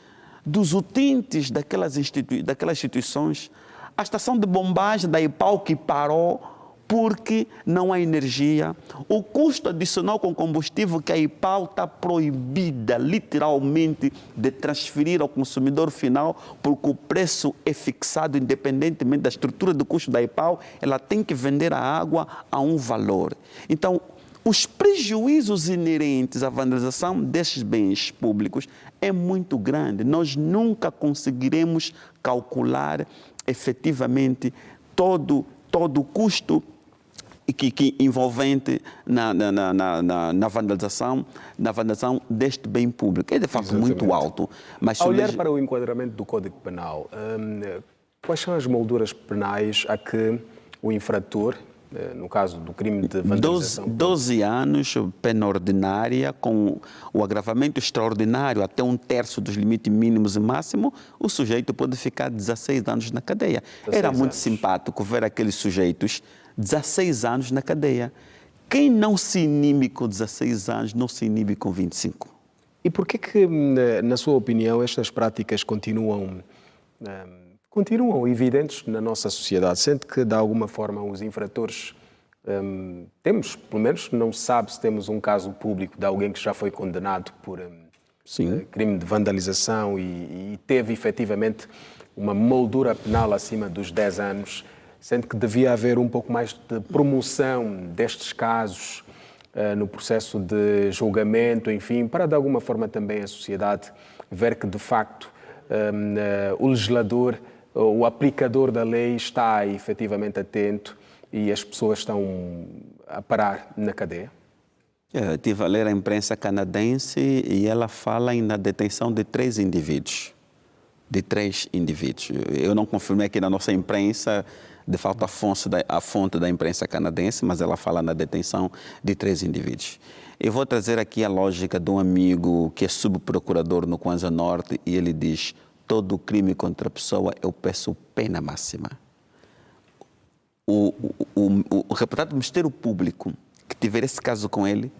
[SPEAKER 2] dos utentes daquelas instituições, a estação de bombagem da IPAU que parou porque não há energia, o custo adicional com combustível que a IPAU está proibida literalmente de transferir ao consumidor final, porque o preço é fixado independentemente da estrutura do custo da IPAU, ela tem que vender a água a um valor. Então, os prejuízos inerentes à vandalização desses bens públicos é muito grande. Nós nunca conseguiremos calcular efetivamente todo o custo que envolvente na vandalização deste bem público. É de facto muito alto.
[SPEAKER 1] Mas ao olhar para o enquadramento do Código Penal, quais são as molduras penais a que o infrator, no caso do crime de vandalização...
[SPEAKER 2] 12 anos, pena ordinária, com o agravamento extraordinário até 1/3 dos limites mínimos e máximos, o sujeito pode ficar 16 anos na cadeia. Era muito simpático ver aqueles sujeitos 16 anos na cadeia. Quem não se inibe com 16 anos, não se inibe com 25.
[SPEAKER 1] E por que, na sua opinião, estas práticas continuam evidentes na nossa sociedade? Sente que, de alguma forma, os infratores... temos, pelo menos, não se sabe se temos um caso público de alguém que já foi condenado por crime de vandalização e teve, efetivamente, uma moldura penal acima dos 10 anos... Sente que devia haver um pouco mais de promoção destes casos no processo de julgamento, enfim, para de alguma forma também a sociedade ver que de facto o legislador, o aplicador da lei está efetivamente atento e as pessoas estão a parar na cadeia?
[SPEAKER 2] Eu estive a ler a imprensa canadense e ela fala na detenção de 3 indivíduos. Eu não confirmei aqui na nossa imprensa, de fato, a fonte da imprensa canadense, mas ela fala na detenção de 3 indivíduos. Eu vou trazer aqui a lógica de um amigo que é subprocurador no Kwanza Norte e ele diz: todo crime contra a pessoa eu peço pena máxima. O representante do Ministério Público que tiver esse caso com ele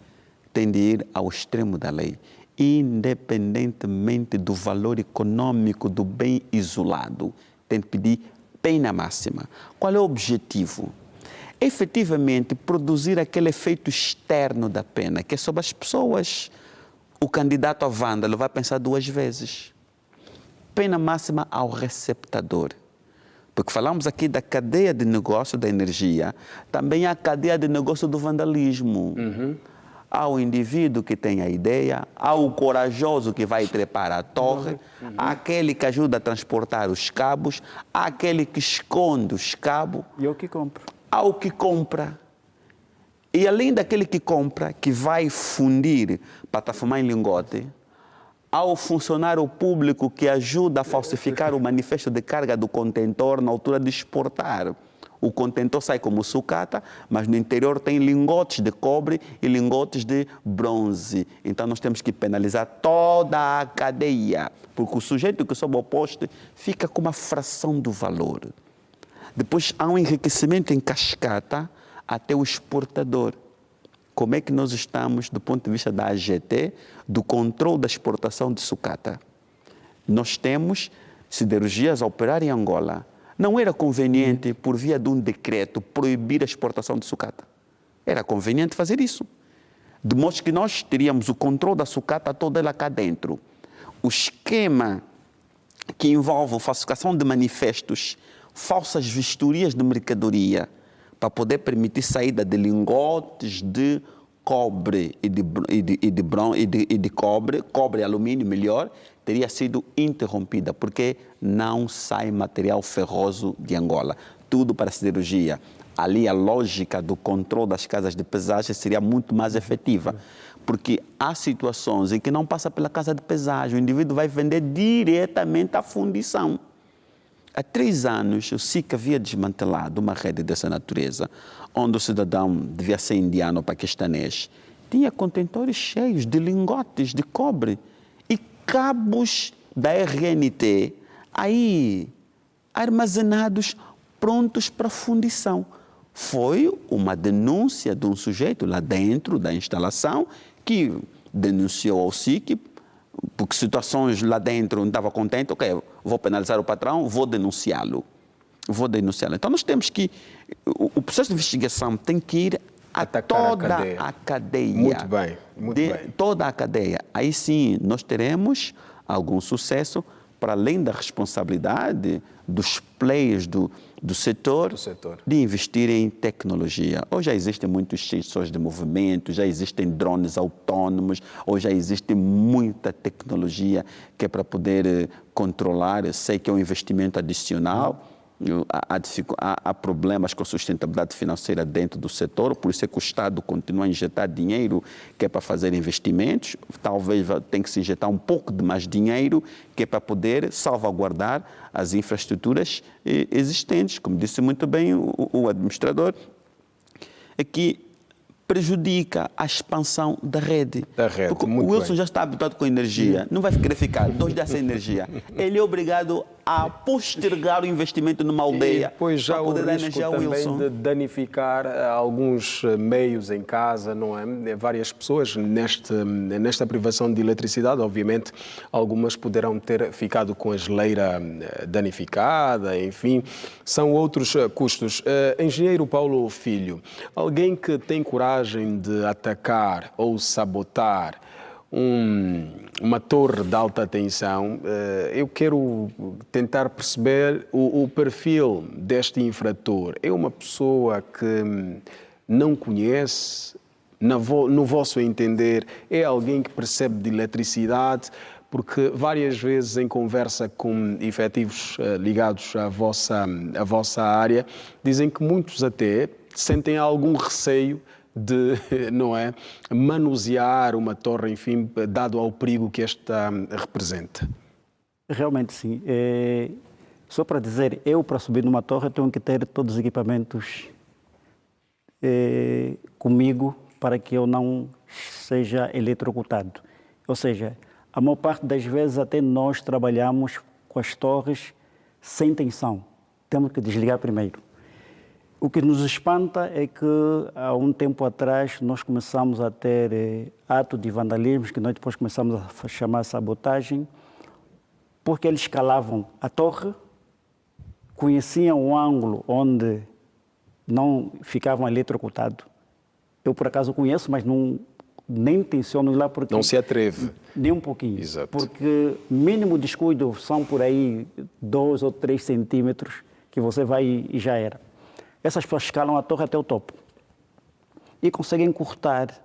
[SPEAKER 2] tem de ir ao extremo da lei, independentemente do valor econômico do bem isolado, tem de pedir pena máxima. Qual é o objetivo? Efetivamente, produzir aquele efeito externo da pena, que é sobre as pessoas. O candidato a vândalo vai pensar 2 vezes. Pena máxima ao receptador. Porque falamos aqui da cadeia de negócio da energia, também há a cadeia de negócio do vandalismo. Há o indivíduo que tem a ideia, há o corajoso que vai trepar a torre, há aquele que ajuda a transportar os cabos, há aquele que esconde os cabos.
[SPEAKER 5] E o que compra.
[SPEAKER 2] Há o que compra. E além daquele que compra, que vai fundir para transformar em lingote, há o funcionário público que ajuda a falsificar o manifesto de carga do contentor na altura de exportar. O contentor sai como sucata, mas no interior tem lingotes de cobre e lingotes de bronze. Então nós temos que penalizar toda a cadeia, porque o sujeito que sobe ao poste fica com uma fração do valor. Depois há um enriquecimento em cascata até o exportador. Como é que nós estamos do ponto de vista da AGT, do controle da exportação de sucata? Nós temos siderurgias a operar em Angola. Não era conveniente, por via de um decreto, proibir a exportação de sucata. Era conveniente fazer isso. De modo que nós teríamos o controle da sucata toda ela cá dentro. O esquema que envolve falsificação de manifestos, falsas vistorias de mercadoria, para poder permitir saída de lingotes de cobre e de cobre e alumínio melhor, teria sido interrompida, porque não sai material ferroso de Angola. Tudo para a siderurgia. Ali a lógica do controle das casas de pesagem seria muito mais efetiva, porque há situações em que não passa pela casa de pesagem, o indivíduo vai vender diretamente à fundição. Há 3 anos, o SIC havia desmantelado uma rede dessa natureza, onde o cidadão devia ser indiano ou paquistanês. Tinha contentores cheios de lingotes de cobre e cabos da RNT aí armazenados, prontos para fundição. Foi uma denúncia de um sujeito lá dentro da instalação que denunciou ao SIC, porque situações lá dentro não estava contente, ok, vou penalizar o patrão, vou denunciá-lo. Então nós temos que, o processo de investigação tem que ir a toda a cadeia.
[SPEAKER 1] Muito bem, bem.
[SPEAKER 2] Toda a cadeia. Aí sim nós teremos algum sucesso, para além da responsabilidade dos players do setor, de investir em tecnologia. Hoje já existem muitos sensores de movimento, já existem drones autônomos, hoje já existe muita tecnologia que é para poder controlar. Eu sei que é um investimento adicional, há problemas com a sustentabilidade financeira dentro do setor, por isso é que o Estado continua a injetar dinheiro que é para fazer investimentos, talvez tenha que se injetar um pouco de mais dinheiro que é para poder salvaguardar as infraestruturas existentes, como disse muito bem o administrador, é que prejudica a expansão da rede. Porque o Wilson já está habituado com energia, não vai querer ficar 2 dias sem energia. Ele é obrigado a postergar o investimento numa aldeia.
[SPEAKER 1] E depois já
[SPEAKER 2] para poder
[SPEAKER 1] o
[SPEAKER 2] dar
[SPEAKER 1] risco
[SPEAKER 2] energia ao
[SPEAKER 1] também
[SPEAKER 2] Wilson.
[SPEAKER 1] de danificar alguns meios em casa, não é? Várias pessoas nesta privação de eletricidade, obviamente, algumas poderão ter ficado com a geleira danificada, enfim, são outros custos. Engenheiro Paulo Filho, alguém que tem coragem de atacar ou sabotar uma torre de alta tensão, eu quero tentar perceber o perfil deste infrator. É uma pessoa que não conhece, no vosso entender, é alguém que percebe de eletricidade, porque várias vezes em conversa com efetivos ligados à vossa área, dizem que muitos até sentem algum receio de, não é, manusear uma torre, enfim, dado ao perigo que esta representa.
[SPEAKER 5] Realmente sim. Só para dizer, eu para subir numa torre tenho que ter todos os equipamentos comigo para que eu não seja eletrocutado. Ou seja, a maior parte das vezes até nós trabalhamos com as torres sem tensão. Temos que desligar primeiro. O que nos espanta é que, há um tempo atrás, nós começamos a ter atos de vandalismo, que nós depois começamos a chamar sabotagem, porque eles escalavam a torre, conheciam o ângulo onde não ficavam eletrocutados. Eu, por acaso, conheço, mas nem tenciono ir lá porque...
[SPEAKER 1] Não se atreve.
[SPEAKER 5] Nem um pouquinho.
[SPEAKER 1] Exato.
[SPEAKER 5] Porque mínimo descuido são por aí 2 ou 3 centímetros que você vai e já era. Essas pessoas escalam a torre até o topo e conseguem cortar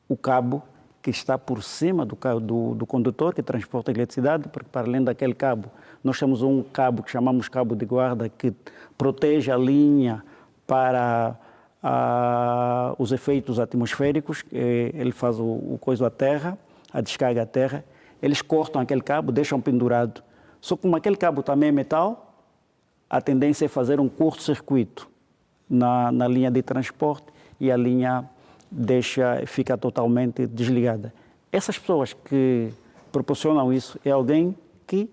[SPEAKER 5] o cabo que está por cima do condutor que transporta a eletricidade, porque para além daquele cabo, nós temos um cabo que chamamos cabo de guarda que protege a linha para os efeitos atmosféricos. Ele faz o coiso à terra, a descarga à terra. Eles cortam aquele cabo, deixam pendurado. Só que como aquele cabo também é metal, a tendência é fazer um curto-circuito na linha de transporte e a linha fica totalmente desligada. Essas pessoas que proporcionam isso é alguém que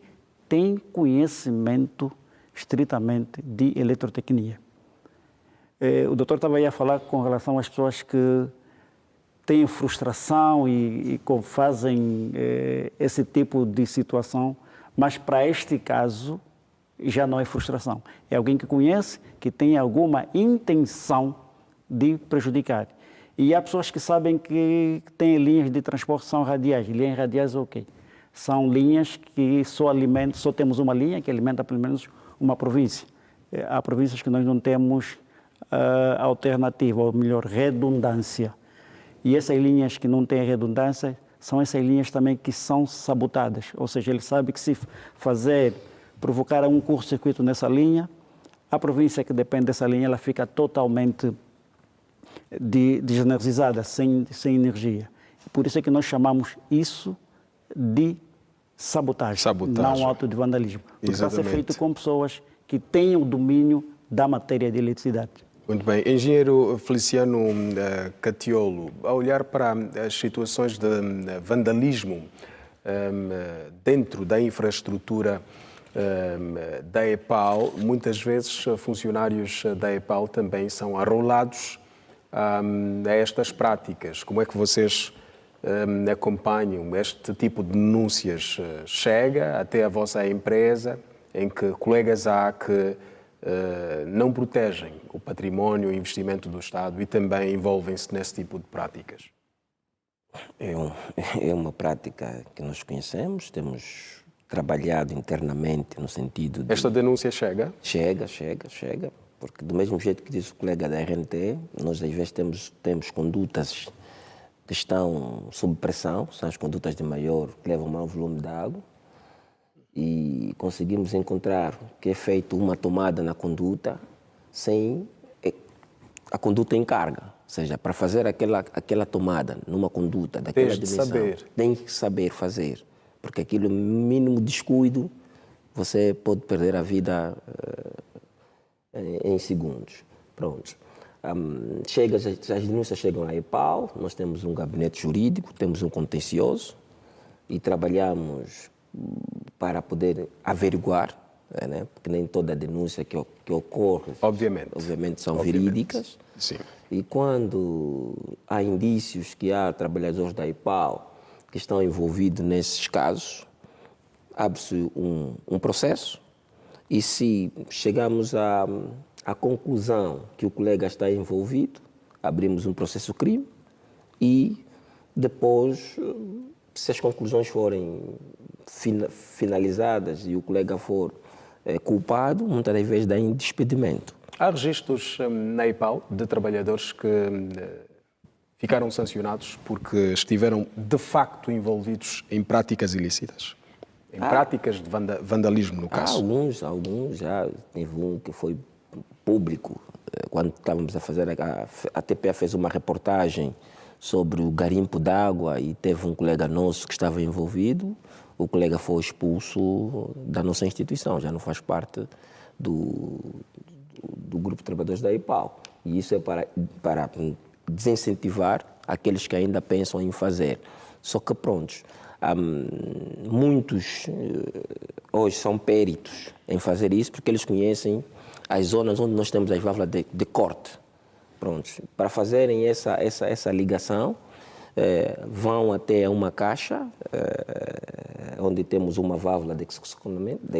[SPEAKER 5] tem conhecimento estritamente de eletrotecnia. O doutor estava aí a falar com relação às pessoas que têm frustração e fazem esse tipo de situação, mas para este caso já não é frustração. É alguém que conhece, que tem alguma intenção de prejudicar. E há pessoas que sabem que têm linhas de transporte que são radiais. Linhas radiais é o quê? São linhas que só temos uma linha que alimenta pelo menos uma província. Há províncias que nós não temos alternativa, ou melhor, redundância. E essas linhas que não têm redundância são essas linhas também que são sabotadas. Ou seja, ele sabe que se provocar um curto-circuito nessa linha, a província que depende dessa linha, ela fica totalmente desenergizada, sem energia. Por isso é que nós chamamos isso de sabotagem. Não auto de vandalismo. Porque está a ser feito com pessoas que têm o domínio da matéria de eletricidade.
[SPEAKER 1] Muito bem. Engenheiro Feliciano Catiolo, a olhar para as situações de vandalismo dentro da infraestrutura da EPAL, muitas vezes funcionários da EPAL também são arrolados a estas práticas. Como é que vocês acompanham este tipo de denúncias? Chega até a vossa empresa, em que colegas há que não protegem o património e o investimento do Estado e também envolvem-se nesse tipo de práticas?
[SPEAKER 3] É uma prática que nós conhecemos, temos trabalhado internamente no sentido de...
[SPEAKER 1] Esta denúncia chega?
[SPEAKER 3] Chega, porque do mesmo jeito que disse o colega da RNT, nós às vezes temos condutas que estão sob pressão, são as condutas de maior, que levam maior volume de água, e conseguimos encontrar que é feito uma tomada na conduta sem a conduta em carga. Ou seja, para fazer aquela tomada numa conduta daquela dimensão, tem que saber fazer. Porque aquilo, mínimo descuido, você pode perder a vida em segundos. Pronto. As denúncias chegam à EPAL, nós temos um gabinete jurídico, temos um contencioso e trabalhamos para poder averiguar, né? Porque nem toda denúncia que ocorre, obviamente são verídicas.
[SPEAKER 1] Sim.
[SPEAKER 3] E quando há indícios que há trabalhadores da EPAL que estão envolvidos nesses casos, abre-se um processo e se chegamos à conclusão que o colega está envolvido, abrimos um processo crime e depois, se as conclusões forem finalizadas e o colega for culpado, muitas das vezes dá despedimento.
[SPEAKER 1] Há registros na EPAL de trabalhadores que ficaram sancionados porque estiveram de facto envolvidos em práticas ilícitas? Em práticas de vandalismo, no caso?
[SPEAKER 3] Alguns já. Teve um que foi público. Quando estávamos a fazer, a TPA fez uma reportagem sobre o garimpo d'água e teve um colega nosso que estava envolvido. O colega foi expulso da nossa instituição, já não faz parte do grupo de trabalhadores da EPAL. E isso é para desincentivar aqueles que ainda pensam em fazer. Só que, prontos, muitos hoje são péritos em fazer isso porque eles conhecem as zonas onde nós temos as válvulas de corte. Prontos, para fazerem essa ligação, vão até uma caixa onde temos uma válvula de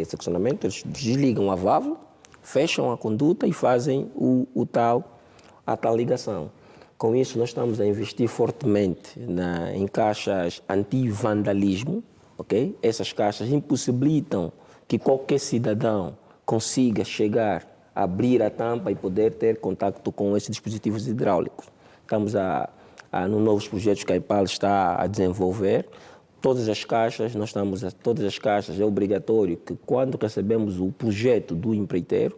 [SPEAKER 3] seccionamento, eles desligam a válvula, fecham a conduta e fazem a tal ligação. Com isso, nós estamos a investir fortemente em caixas anti-vandalismo. Okay? Essas caixas impossibilitam que qualquer cidadão consiga chegar, abrir a tampa e poder ter contato com esses dispositivos hidráulicos. Estamos no novos projetos que a EPAL está a desenvolver. Todas as caixas, é obrigatório que quando recebemos o projeto do empreiteiro,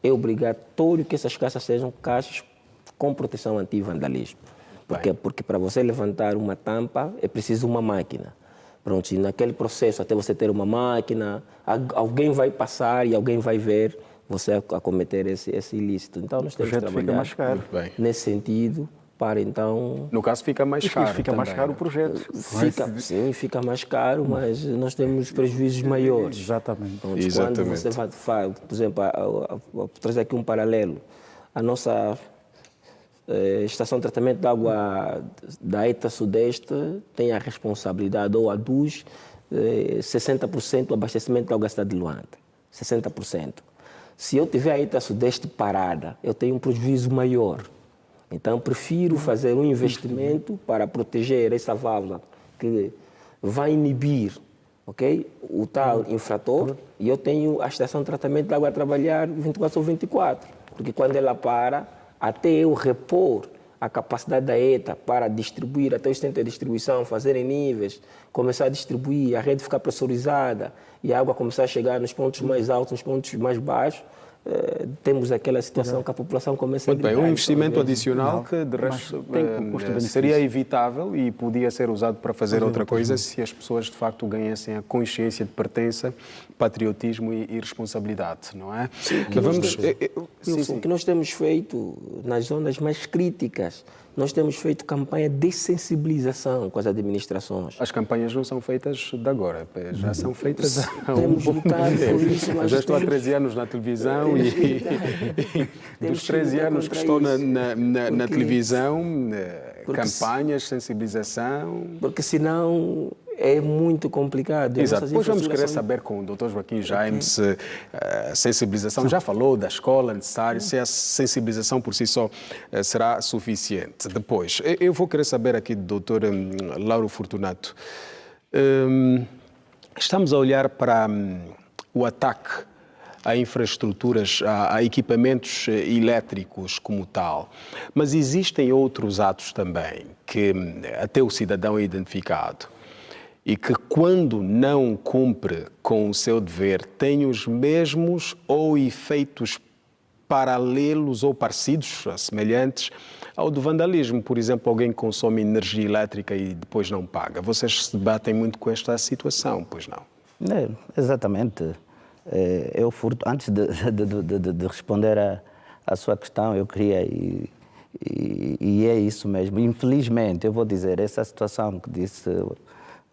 [SPEAKER 3] é obrigatório que essas caixas sejam caixas com proteção anti-vandalismo. Porque para você levantar uma tampa é preciso uma máquina. Pronto, e naquele processo, até você ter uma máquina, alguém vai passar e alguém vai ver você a cometer esse ilícito. Então nós temos que trabalhar nesse sentido para então...
[SPEAKER 1] No caso fica mais caro.
[SPEAKER 5] Fica mais caro o projeto.
[SPEAKER 3] Fica mais caro, mas nós temos prejuízos maiores.
[SPEAKER 5] Exatamente.
[SPEAKER 3] Então, quando você vai, por exemplo, vou trazer aqui um paralelo. A nossa estação de tratamento de água da ETA Sudeste tem a responsabilidade ou aduz 60% do abastecimento da água da cidade de Luanda. 60%. Se eu tiver a ETA Sudeste parada, eu tenho um prejuízo maior. Então, prefiro fazer um investimento para proteger essa válvula que vai inibir, okay, o tal infrator, e eu tenho a estação de tratamento de água a trabalhar 24 sobre 24. Porque quando ela para, até eu repor a capacidade da ETA para distribuir até os centros de distribuição, fazerem níveis, começar a distribuir, a rede ficar pressurizada e a água começar a chegar nos pontos mais altos, nos pontos mais baixos, temos aquela situação que a população começa a gritar.
[SPEAKER 1] Muito bem, um investimento adicional que, de resto, seria evitável e podia ser usado para fazer outra coisa se as pessoas, de facto, ganhassem a consciência de pertença, patriotismo e responsabilidade, não é?
[SPEAKER 3] Sim, que nós temos feito nas zonas mais críticas. Nós temos feito campanha de sensibilização com as administrações.
[SPEAKER 1] As campanhas não são feitas de agora, já são feitas há
[SPEAKER 3] Temos lutado por isso.
[SPEAKER 1] Eu já estou há 13 anos na televisão e dos 13 anos que estou na televisão, campanhas, sensibilização...
[SPEAKER 3] Porque senão é muito complicado.
[SPEAKER 1] Exato. Depois vamos querer saber com o Dr. Joaquim Jaime se a sensibilização, já falou da escola necessária, se a sensibilização por si só será suficiente. Depois, eu vou querer saber aqui do Dr. Lauro Fortunato. Estamos a olhar para o ataque a infraestruturas, a equipamentos elétricos como tal. Mas existem outros atos também que até o cidadão é identificado e que, quando não cumpre com o seu dever, tem os mesmos ou efeitos paralelos ou parecidos, semelhantes ao do vandalismo. Por exemplo, alguém consome energia elétrica e depois não paga. Vocês se debatem muito com esta situação, pois não?
[SPEAKER 4] Exatamente. Eu furto, antes de responder à sua questão, eu queria, e é isso mesmo, infelizmente, eu vou dizer, essa situação que disse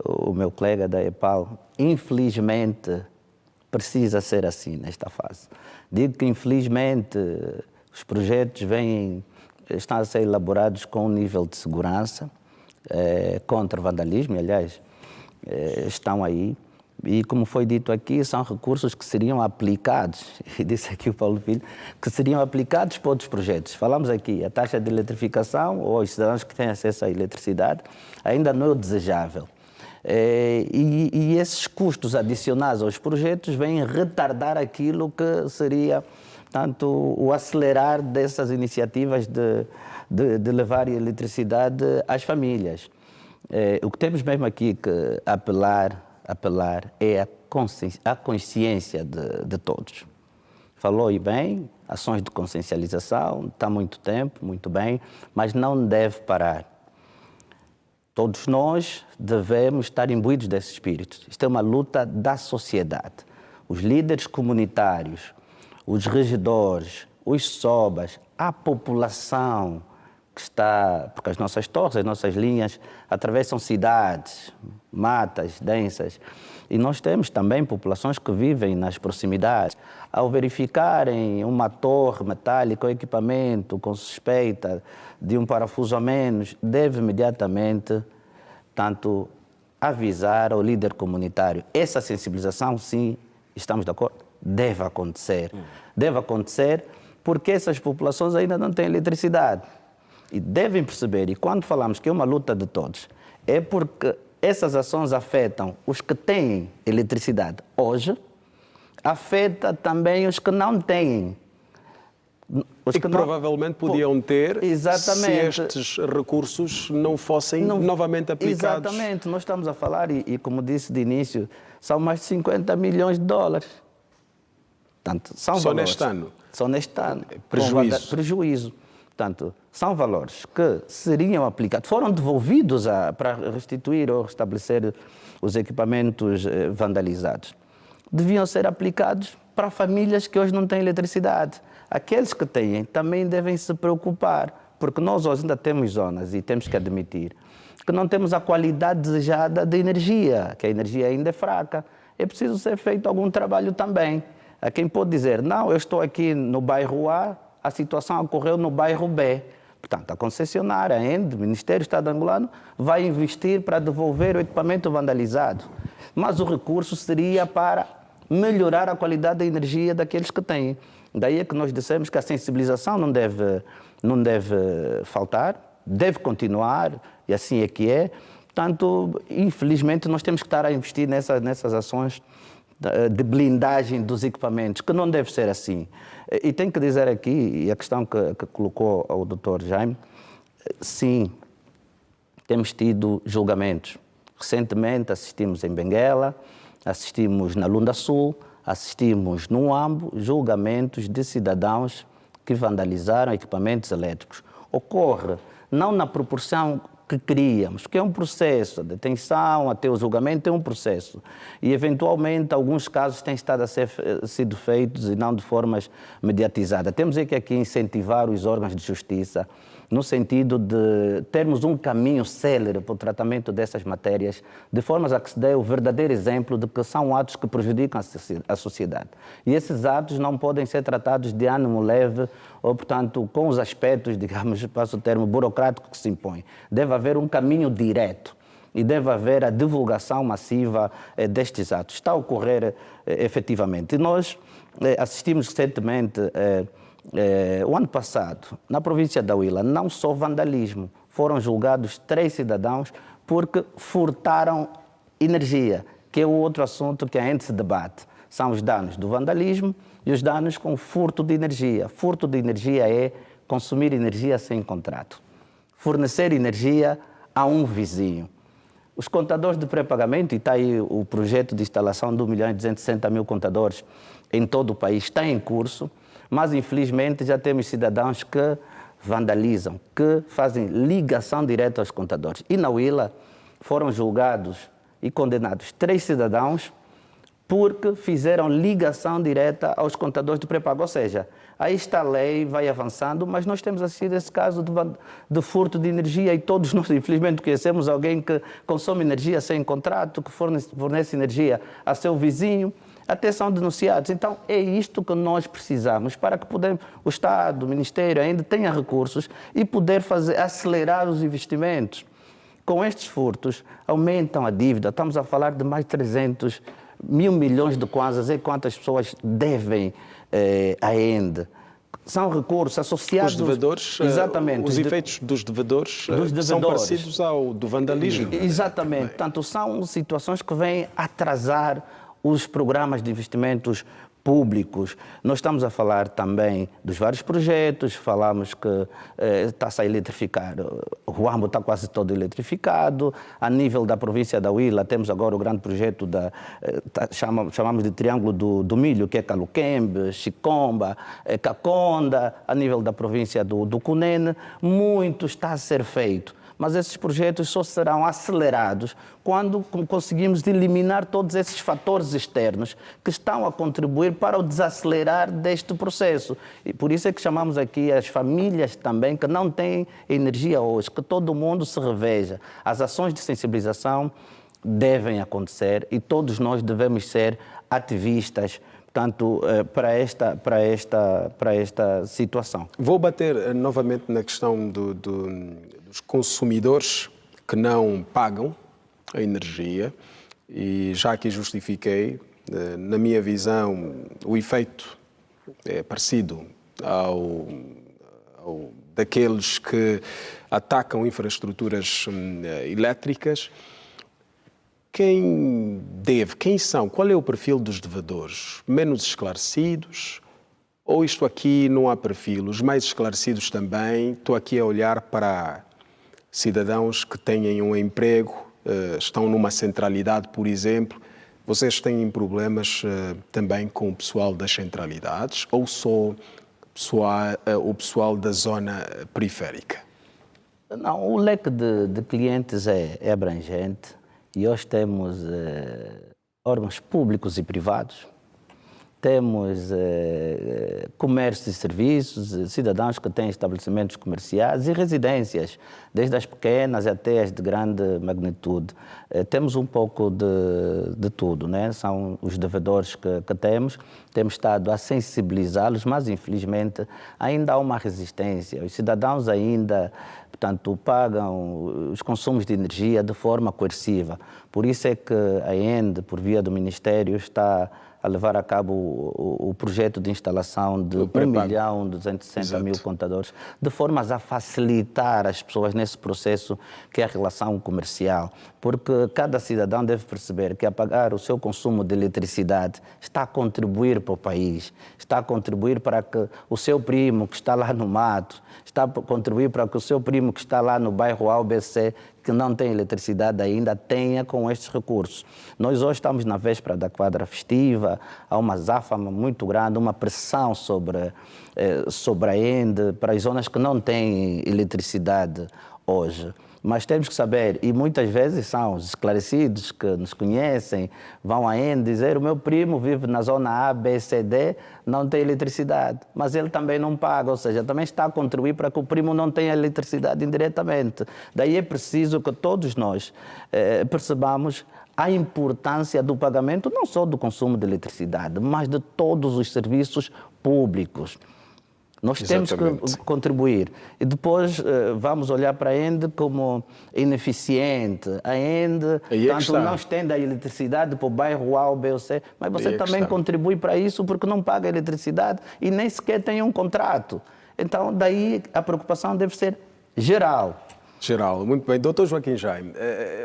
[SPEAKER 4] o meu colega da EPAL, infelizmente, precisa ser assim nesta fase. Digo que, infelizmente, os projetos estão a ser elaborados com um nível de segurança contra o vandalismo, aliás, estão aí. E, como foi dito aqui, são recursos que seriam aplicados, e disse aqui o Paulo Filho, que seriam aplicados para outros projetos. Falamos aqui, a taxa de eletrificação, ou os cidadãos que têm acesso à eletricidade, ainda não é o desejável. E esses custos adicionais aos projetos vêm retardar aquilo que seria, portanto, o acelerar dessas iniciativas de levar a eletricidade às famílias. O que temos mesmo aqui que apelar é a consciência de todos. Falou e bem, ações de consciencialização, está há muito tempo, muito bem, mas não deve parar. Todos nós devemos estar imbuídos desse espírito. Isto é uma luta da sociedade. Os líderes comunitários, os regedores, os SOBAs, a população que está... Porque as nossas torres, as nossas linhas atravessam cidades, matas densas. E nós temos também populações que vivem nas proximidades. Ao verificarem uma torre metálica ou equipamento com suspeita de um parafuso a menos, deve imediatamente, tanto, avisar ao líder comunitário. Essa sensibilização, sim, estamos de acordo, deve acontecer. Deve acontecer porque essas populações ainda não têm eletricidade. E devem perceber, e quando falamos que é uma luta de todos, é porque essas ações afetam os que têm eletricidade hoje, afeta também os que não têm.
[SPEAKER 1] Os que provavelmente podiam ter se estes recursos não fossem novamente aplicados.
[SPEAKER 4] Exatamente. Nós estamos a falar, e como disse de início, são mais de 50 milhões de dólares. Portanto, são
[SPEAKER 1] só
[SPEAKER 4] valores,
[SPEAKER 1] neste ano?
[SPEAKER 4] Só neste ano.
[SPEAKER 1] Prejuízo.
[SPEAKER 4] Portanto, são valores que seriam aplicados, foram devolvidos para restituir ou restabelecer os equipamentos vandalizados. Deviam ser aplicados para famílias que hoje não têm eletricidade. Aqueles que têm também devem se preocupar, porque nós hoje ainda temos zonas, e temos que admitir, que não temos a qualidade desejada de energia, que a energia ainda é fraca. É preciso ser feito algum trabalho também. Há quem pode dizer, não, eu estou aqui no bairro A, a situação ocorreu no bairro B. Portanto, a concessionária, a ENDE, o Ministério do Estado angolano, vai investir para devolver o equipamento vandalizado. Mas o recurso seria para melhorar a qualidade da energia daqueles que têm. Daí é que nós dissemos que a sensibilização não deve faltar, deve continuar, e assim é que é. Portanto, infelizmente, nós temos que estar a investir nessas ações de blindagem dos equipamentos, que não deve ser assim. E tenho que dizer aqui, e a questão que colocou o Dr. Jaime, Sim, temos tido julgamentos. Recentemente assistimos em Benguela, assistimos na Lunda Sul, assistimos no Ambo, julgamentos de cidadãos que vandalizaram equipamentos elétricos. Ocorre não na proporção que queríamos, que é um processo, a detenção até o julgamento é um processo. E, eventualmente, alguns casos têm estado a sido feitos e não de formas mediatizadas. Temos que aqui incentivar os órgãos de justiça no sentido de termos um caminho célere para o tratamento dessas matérias, de formas a que se dê o verdadeiro exemplo de que são atos que prejudicam a sociedade. E esses atos não podem ser tratados de ânimo leve ou, portanto, com os aspectos, digamos, passo o termo, burocrático que se impõe. Deve haver um caminho direto e deve haver a divulgação massiva destes atos. Está a ocorrer efetivamente. E nós assistimos recentemente... o ano passado, na província da Huila, não só vandalismo, foram julgados 3 cidadãos porque furtaram energia, que é o outro assunto que ainda se debate. São os danos do vandalismo e os danos com furto de energia. Furto de energia é consumir energia sem contrato. Fornecer energia a um vizinho. Os contadores de pré-pagamento, e está aí o projeto de instalação de 1.260.000 contadores em todo o país, está em curso. Mas, infelizmente, já temos cidadãos que vandalizam, que fazem ligação direta aos contadores. E na Huila foram julgados e condenados 3 cidadãos porque fizeram ligação direta aos contadores de pré-pago. Ou seja, aí está a lei, vai avançando, mas nós temos assistido esse caso de furto de energia e todos nós, infelizmente, conhecemos alguém que consome energia sem contrato, que fornece energia a seu vizinho, até são denunciados. Então, é isto que nós precisamos para que o Estado, o Ministério ainda tenha recursos e poder acelerar os investimentos. Com estes furtos, aumentam a dívida. Estamos a falar de mais de 300 mil milhões de kwanzas, é quantas pessoas devem à ENDE. São recursos associados...
[SPEAKER 1] Os devedores,
[SPEAKER 4] exatamente,
[SPEAKER 1] os efeitos dos devedores são parecidos ao do vandalismo.
[SPEAKER 4] Exatamente. Portanto, são situações que vêm atrasar os programas de investimentos públicos. Nós estamos a falar também dos vários projetos, falamos que está-se a eletrificar, o Ambo está quase todo eletrificado, a nível da província da Huila temos agora o grande projeto, chamamos de Triângulo do Milho, que é Caluquembe, Chicomba, Caconda, a nível da província do Cunene, muito está a ser feito. Mas esses projetos só serão acelerados quando conseguimos eliminar todos esses fatores externos que estão a contribuir para o desacelerar deste processo. E por isso é que chamamos aqui as famílias também que não têm energia hoje, que todo mundo se reveja. As ações de sensibilização devem acontecer e todos nós devemos ser ativistas, portanto, para esta situação.
[SPEAKER 1] Vou bater novamente na questão dos consumidores que não pagam a energia e já aqui justifiquei, na minha visão, o efeito é parecido ao daqueles que atacam infraestruturas elétricas. Quem são? Qual é o perfil dos devedores? Menos esclarecidos? Ou isto aqui não há perfil? Os mais esclarecidos também? Estou aqui a olhar para cidadãos que têm um emprego, estão numa centralidade, por exemplo. Vocês têm problemas também com o pessoal das centralidades ou só o pessoal da zona periférica?
[SPEAKER 4] Não, o leque de clientes é abrangente. E hoje temos órgãos públicos e privados, temos comércios e serviços, cidadãos que têm estabelecimentos comerciais e residências, desde as pequenas até as de grande magnitude. Temos um pouco de tudo, né? São os devedores que temos estado a sensibilizá-los, mas infelizmente ainda há uma resistência. Os cidadãos ainda, portanto, pagam os consumos de energia de forma coerciva. Por isso é que a ENDE, por via do Ministério, está a levar a cabo o projeto de instalação de 1.260.000 contadores, de formas a facilitar as pessoas nesse processo que é a relação comercial. Porque cada cidadão deve perceber que a pagar o seu consumo de eletricidade está a contribuir para o país, está a contribuir para que o seu primo que está lá no mato, está a contribuir para que o seu primo que está lá no bairro ABC, que não tem eletricidade ainda, tenha com estes recursos. Nós hoje estamos na véspera da quadra festiva, há uma azáfama muito grande, uma pressão sobre a ENDE para as zonas que não têm eletricidade hoje. Mas temos que saber, e muitas vezes são os esclarecidos que nos conhecem, vão à ENDE dizer: o meu primo vive na zona A, B, C, D, não tem eletricidade, mas ele também não paga, ou seja, também está a contribuir para que o primo não tenha eletricidade indiretamente. Daí é preciso que todos nós percebamos a importância do pagamento, não só do consumo de eletricidade, mas de todos os serviços públicos. Nós temos que contribuir. E depois vamos olhar para a ENDE como ineficiente. A ENDE, tanto não estende a eletricidade para o bairro A ou B ou C, mas você também contribui para isso porque não paga eletricidade e nem sequer tem um contrato. Então, daí a preocupação deve ser geral.
[SPEAKER 1] Geral, muito bem. Doutor Joaquim Jaime,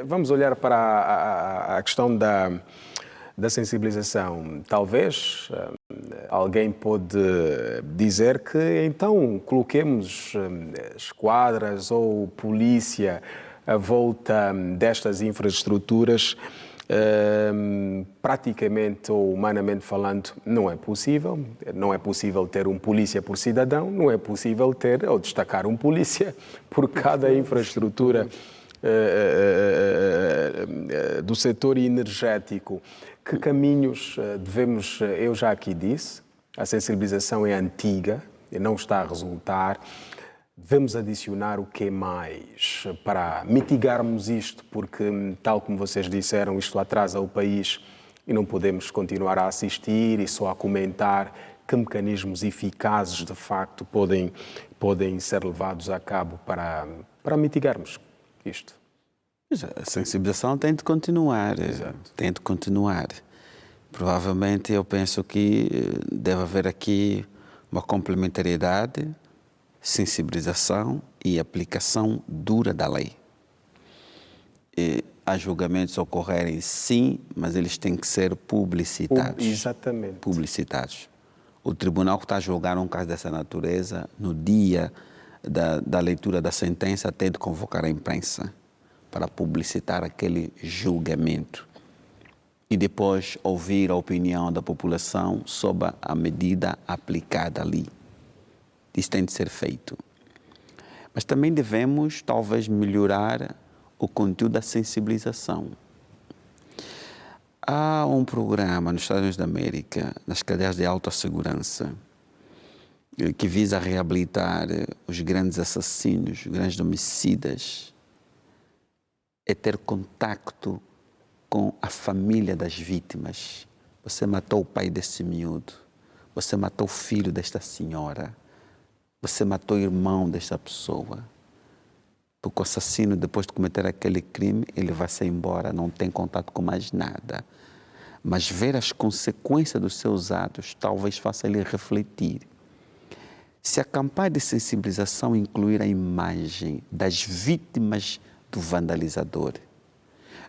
[SPEAKER 1] vamos olhar para a questão da sensibilização. Talvez alguém pode dizer que então coloquemos esquadras ou polícia à volta destas infraestruturas. Praticamente ou humanamente falando, não é possível. Não é possível ter um polícia por cidadão, não é possível ter ou destacar um polícia por cada infraestrutura do setor energético. Que caminhos devemos, eu já aqui disse, a sensibilização é antiga e não está a resultar. Devemos adicionar o que mais para mitigarmos isto, porque, tal como vocês disseram, isto atrasa o país e não podemos continuar a assistir e só a comentar. Que mecanismos eficazes, de facto, podem ser levados a cabo para mitigarmos isto?
[SPEAKER 2] A sensibilização tem de continuar.
[SPEAKER 1] Exato.
[SPEAKER 2] Tem de continuar. Provavelmente eu penso que deve haver aqui uma complementariedade, sensibilização e aplicação dura da lei. Há julgamentos a ocorrerem, sim, mas eles têm que ser publicitados.
[SPEAKER 1] Exatamente.
[SPEAKER 2] Publicitados. O tribunal que está a julgar um caso dessa natureza, no dia da leitura da sentença, tem de convocar a imprensa para publicitar aquele julgamento e depois ouvir a opinião da população sobre a medida aplicada ali. Isso tem de ser feito. Mas também devemos, talvez, melhorar o conteúdo da sensibilização. Há um programa nos Estados Unidos da América, nas cadeias de alta segurança, que visa reabilitar os grandes assassinos, os grandes homicidas, é ter contacto com a família das vítimas. Você matou o pai desse miúdo, você matou o filho desta senhora, você matou o irmão desta pessoa. Porque o assassino, depois de cometer aquele crime, ele vai se embora, não tem contato com mais nada. Mas ver as consequências dos seus atos talvez faça ele refletir. Se a campanha de sensibilização incluir a imagem das vítimas do vandalizador,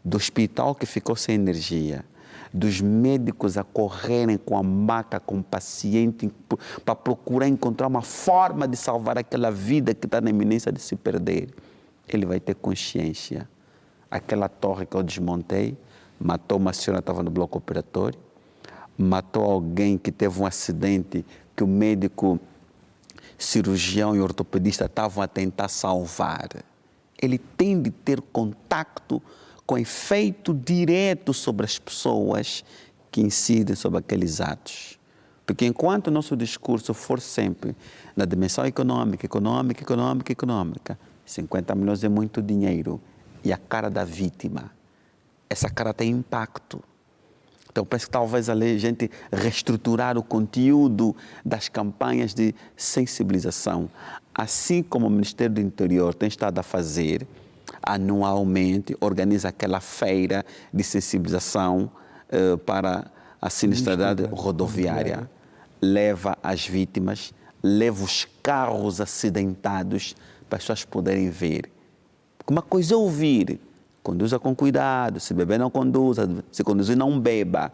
[SPEAKER 2] do hospital que ficou sem energia, dos médicos a correrem com a maca, com o paciente, para procurar encontrar uma forma de salvar aquela vida que está na iminência de se perder, ele vai ter consciência. Aquela torre que eu desmontei matou uma senhora que estava no bloco operatório, matou alguém que teve um acidente que o médico, cirurgião e ortopedista estavam a tentar salvar. Ele tem de ter contacto com efeito direto sobre as pessoas que incidem sobre aqueles atos. Porque enquanto o nosso discurso for sempre na dimensão econômica, 50 milhões é muito dinheiro, e a cara da vítima, essa cara tem impacto. Então, penso que talvez a gente reestruturar o conteúdo das campanhas de sensibilização, assim como o Ministério do Interior tem estado a fazer anualmente, organiza aquela feira de sensibilização para a sinistralidade rodoviária, leva as vítimas, leva os carros acidentados para as pessoas poderem ver. Porque uma coisa é ouvir, conduza com cuidado, se beber não conduza, se conduzir não beba.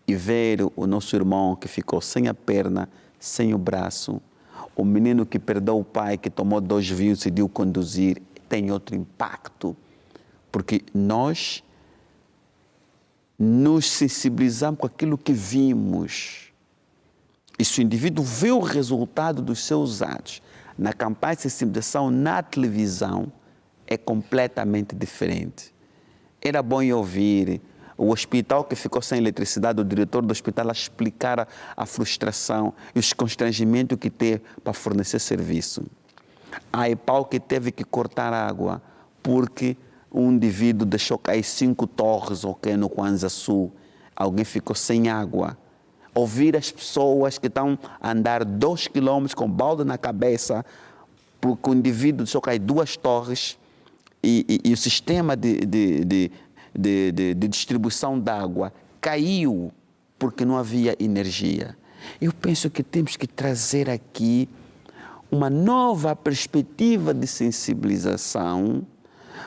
[SPEAKER 2] E ver o nosso irmão que ficou sem a perna, sem o braço, o menino que perdeu o pai, que tomou 2 vírus e decidiu conduzir, tem outro impacto. Porque nós nos sensibilizamos com aquilo que vimos. E se o indivíduo vê o resultado dos seus atos na campanha de sensibilização na televisão, é completamente diferente. Era bom ouvir o hospital que ficou sem eletricidade, o diretor do hospital a explicar a frustração e os constrangimentos que teve para fornecer serviço. A EPAL que teve que cortar água porque um indivíduo deixou cair 5 torres no Kwanza Sul. Alguém ficou sem água. Ouvir as pessoas que estão a andar 2 quilômetros com balde na cabeça porque o indivíduo deixou cair 2 torres e o sistema de distribuição de água caiu porque não havia energia. Eu penso que temos que trazer aqui uma nova perspectiva de sensibilização,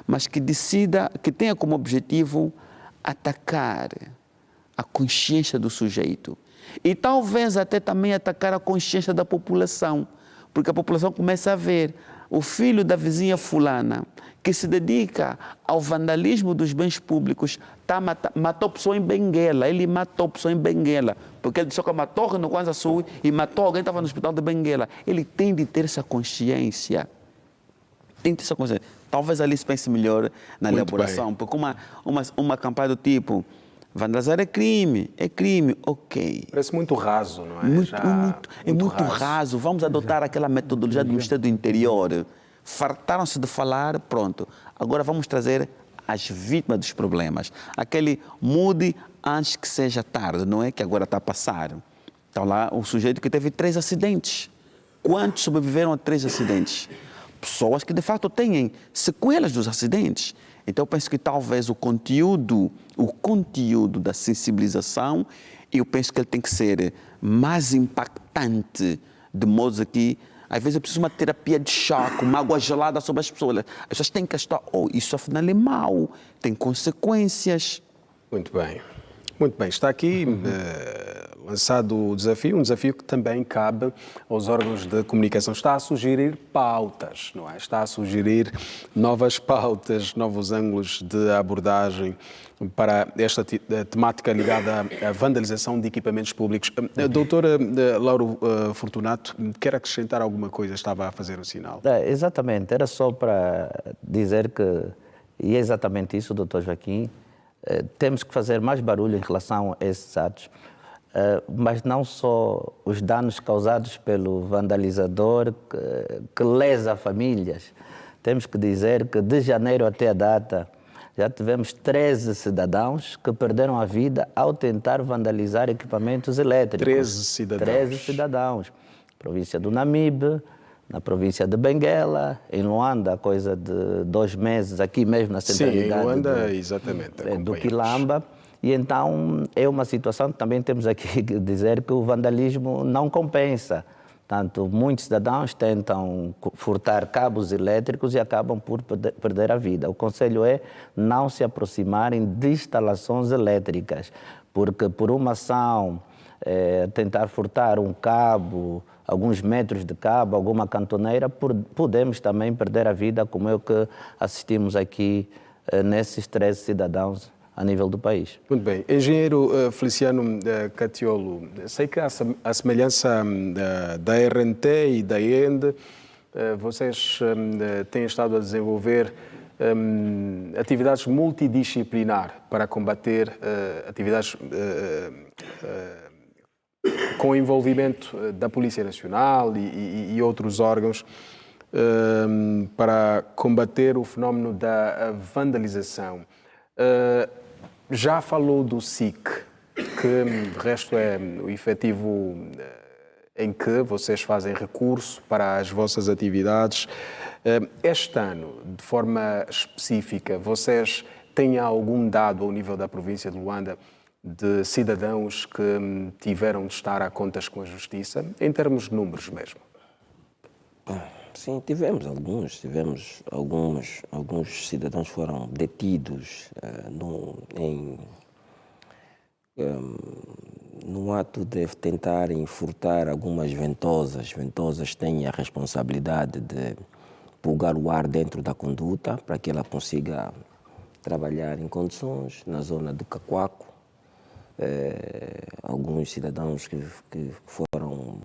[SPEAKER 2] mas que tenha como objetivo atacar a consciência do sujeito. E talvez até também atacar a consciência da população, porque a população começa a ver o filho da vizinha fulana, que se dedica ao vandalismo dos bens públicos, matou pessoa em Benguela. Ele matou pessoa em Benguela, porque ele deixou uma torre no Kwanza Sul e matou alguém que estava no hospital de Benguela. Ele tem de ter essa consciência. Tem de ter essa consciência. Talvez ali se pense melhor na elaboração, porque uma campanha do tipo vandalizar é crime, ok.
[SPEAKER 1] Parece muito raso, não é?
[SPEAKER 2] Muito raso. Vamos adotar aquela metodologia do Ministério do Interior. Fartaram-se de falar, pronto. Agora vamos trazer as vítimas dos problemas. Aquele mude antes que seja tarde, não é que agora está a passar. Então lá o sujeito que teve 3 acidentes. Quantos sobreviveram a 3 acidentes? Pessoas que de fato têm sequelas dos acidentes. Então eu penso que talvez o conteúdo da sensibilização, eu penso que ele tem que ser mais impactante, de modo que às vezes é preciso uma terapia de choque, uma água gelada sobre as pessoas. As pessoas têm que estar, isso afinal é mau, tem consequências.
[SPEAKER 1] Muito bem. Muito bem. Está aqui lançado o desafio, um desafio que também cabe aos órgãos de comunicação. Está a sugerir pautas, não é? Está a sugerir novas pautas, novos ângulos de abordagem para esta temática ligada à vandalização de equipamentos públicos. Doutora Lauro Fortunato, quer acrescentar alguma coisa? Estava a fazer um sinal.
[SPEAKER 4] Exatamente, era só para dizer que, e é exatamente isso, doutor Joaquim, temos que fazer mais barulho em relação a esses atos, mas não só os danos causados pelo vandalizador que lesa famílias. Temos que dizer que de janeiro até a data já tivemos 13 cidadãos que perderam a vida ao tentar vandalizar equipamentos elétricos.
[SPEAKER 1] 13 cidadãos.
[SPEAKER 4] 13 cidadãos. Província do Namibe, na província de Benguela, em Luanda, coisa de 2 meses, aqui mesmo na centralidade.
[SPEAKER 1] Sim, em Luanda, exatamente.
[SPEAKER 4] Do Quilamba. E então é uma situação que também temos aqui que dizer que o vandalismo não compensa. Portanto, muitos cidadãos tentam furtar cabos elétricos e acabam por perder a vida. O conselho é não se aproximarem de instalações elétricas, porque por uma ação, tentar furtar um cabo, alguns metros de cabo, alguma cantoneira, podemos também perder a vida, como é o que assistimos aqui nesses 13 cidadãos a nível do país.
[SPEAKER 1] Muito bem. Engenheiro Feliciano Catiolo, sei que a semelhança da RNT e da ENDE, vocês têm estado a desenvolver atividades multidisciplinar para combater atividades com o envolvimento da Polícia Nacional e outros órgãos para combater o fenómeno da vandalização. Já falou do SIC, que de resto é o efetivo em que vocês fazem recurso para as vossas atividades. Este ano, de forma específica, vocês têm algum dado ao nível da província de Luanda de cidadãos que tiveram de estar a contas com a Justiça, em termos de números mesmo?
[SPEAKER 3] Sim, tivemos alguns cidadãos foram detidos no ato de tentarem furtar algumas ventosas. Ventosas têm a responsabilidade de pulgar o ar dentro da conduta para que ela consiga trabalhar em condições na zona de Cacoaco. Alguns cidadãos que foram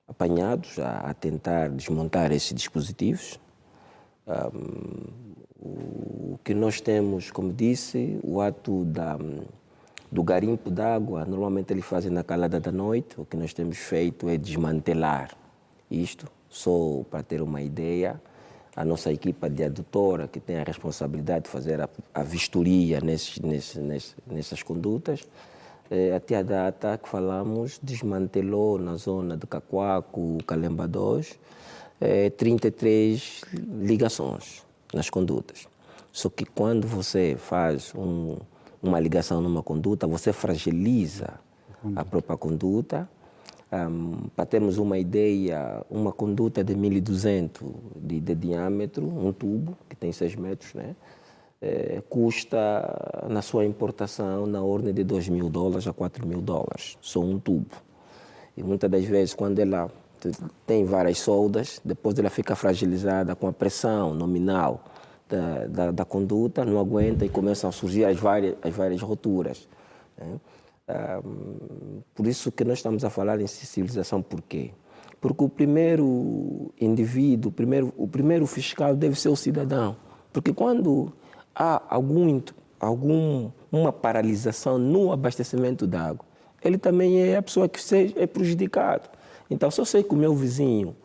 [SPEAKER 3] apanhados a tentar desmontar esses dispositivos. O que nós temos, como disse, o ato do garimpo d'água, normalmente eles fazem na calada da noite. O que nós temos feito é desmantelar isto. Só para ter uma ideia, a nossa equipa de adutora, que tem a responsabilidade de fazer a vistoria nessas condutas, até a data que falamos, desmantelou na zona de Cacoaco, Calemba 2, 33 ligações nas condutas. Só que quando você faz uma ligação numa conduta, você fragiliza a própria conduta. Para termos uma ideia, uma conduta de 1.200 de diâmetro, um tubo que tem 6 metros, né? Custa, na sua importação, na ordem de $2.000 a $4.000, só um tubo. E muitas das vezes, quando ela tem várias soldas, depois ela fica fragilizada com a pressão nominal da conduta, não aguenta e começam a surgir as várias roturas, né? Por isso que nós estamos a falar em sensibilização. Por quê? Porque o primeiro indivíduo, o primeiro fiscal deve ser o cidadão. Porque quando há uma paralisação no abastecimento de água, ele também é a pessoa que é prejudicado. Então, se eu sei que o meu vizinho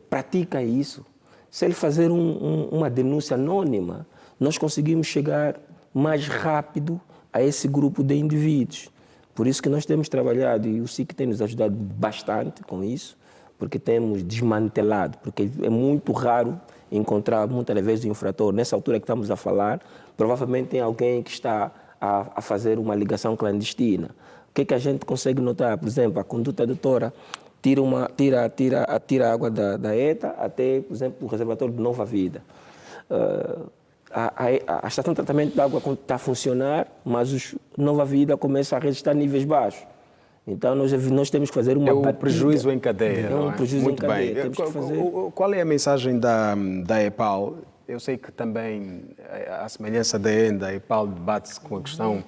[SPEAKER 3] pratica isso, se ele fazer uma denúncia anônima, nós conseguimos chegar mais rápido a esse grupo de indivíduos. Por isso que nós temos trabalhado, e o SIC tem nos ajudado bastante com isso, porque temos desmantelado, porque é muito raro encontrar muitas vezes o infrator. Nessa altura que estamos a falar, provavelmente tem alguém que está a fazer uma ligação clandestina. O que a gente consegue notar? Por exemplo, a conduta adutora tira a água da ETA até, por exemplo, o reservatório de Nova Vida. A estação de tratamento de água está a funcionar, mas Nova Vida começa a registrar níveis baixos. Então, nós temos que fazer uma batida.
[SPEAKER 1] Prejuízo em cadeia.
[SPEAKER 3] Prejuízo
[SPEAKER 1] Muito
[SPEAKER 3] em cadeia.
[SPEAKER 1] bem.
[SPEAKER 3] Temos que fazer...
[SPEAKER 1] Qual é a mensagem da EPAL? Eu sei que também, à semelhança da ENDA, a EPAL debate-se com a questão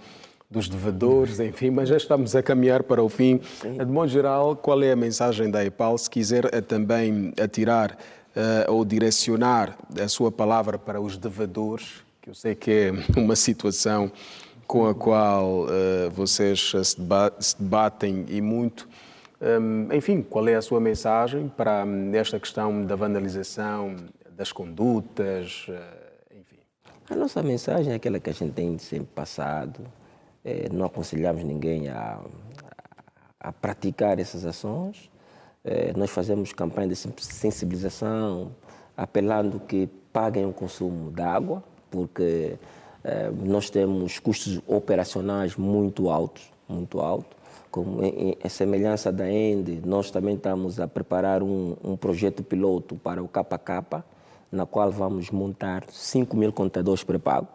[SPEAKER 1] dos devedores, enfim, mas já estamos a caminhar para o fim.
[SPEAKER 3] Sim.
[SPEAKER 1] De modo geral, qual é a mensagem da EPAL? Se quiser também atirar ou direcionar a sua palavra para os devedores, que eu sei que é uma situação com a qual vocês se debatem e muito. Enfim, qual é a sua mensagem para esta questão da vandalização, das condutas, enfim?
[SPEAKER 3] A nossa mensagem é aquela que a gente tem sempre passado. Não aconselhamos ninguém a praticar essas ações. Nós fazemos campanha de sensibilização, apelando que paguem o consumo de água, porque nós temos custos operacionais muito altos, muito altos. Como em semelhança da ENDE, nós também estamos a preparar um projeto piloto para o KK, na qual vamos montar 5.000 contadores pré-pagos.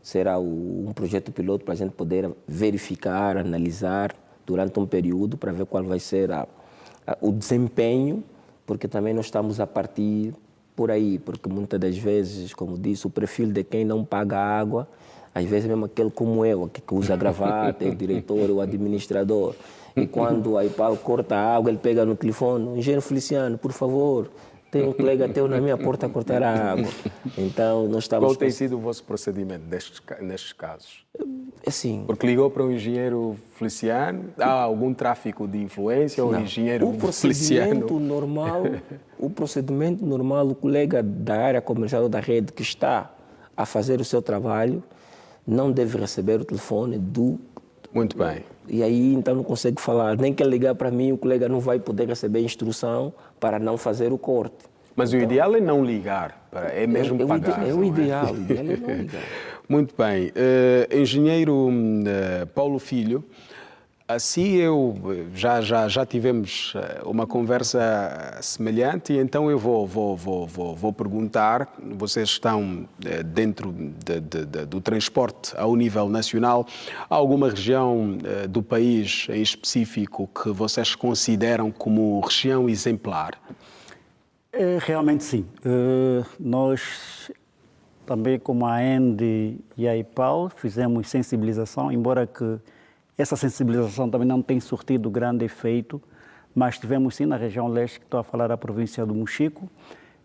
[SPEAKER 3] Será um projeto piloto para a gente poder verificar, analisar durante um período para ver qual vai ser o desempenho, porque também nós estamos a partir por aí, porque muitas das vezes, como disse, o perfil de quem não paga água, às vezes mesmo aquele como eu, que usa gravata, é o diretor, o administrador, e quando a EPAL corta a água, ele pega no telefone: engenheiro Feliciano, por favor, tem um colega teu na minha porta a cortar a água. Então, nós estamos...
[SPEAKER 1] Qual tem sido o vosso procedimento nestes casos?
[SPEAKER 3] Assim,
[SPEAKER 1] Porque ligou para o engenheiro Feliciano, há algum tráfico de influência, ou o engenheiro Feliciano...
[SPEAKER 3] O procedimento normal, o colega da área comercial da rede que está a fazer o seu trabalho não deve receber o telefone do...
[SPEAKER 1] Muito bem.
[SPEAKER 3] E aí, então, não consegue falar. Nem que ele ligar para mim, o colega não vai poder receber instrução para não fazer o corte.
[SPEAKER 1] Mas o ideal é não ligar, é mesmo pagar.
[SPEAKER 3] É o ideal é não ligar.
[SPEAKER 1] Muito bem. Engenheiro Paulo Filho, assim já tivemos uma conversa semelhante, e então eu vou perguntar, vocês estão dentro do transporte ao nível nacional, há alguma região do país em específico que vocês consideram como região exemplar?
[SPEAKER 5] Realmente sim. Nós também, como a ENDE e a IPAL, fizemos sensibilização, embora que essa sensibilização também não tenha surtido grande efeito, mas tivemos sim na região leste, que estou a falar da província do Mochico.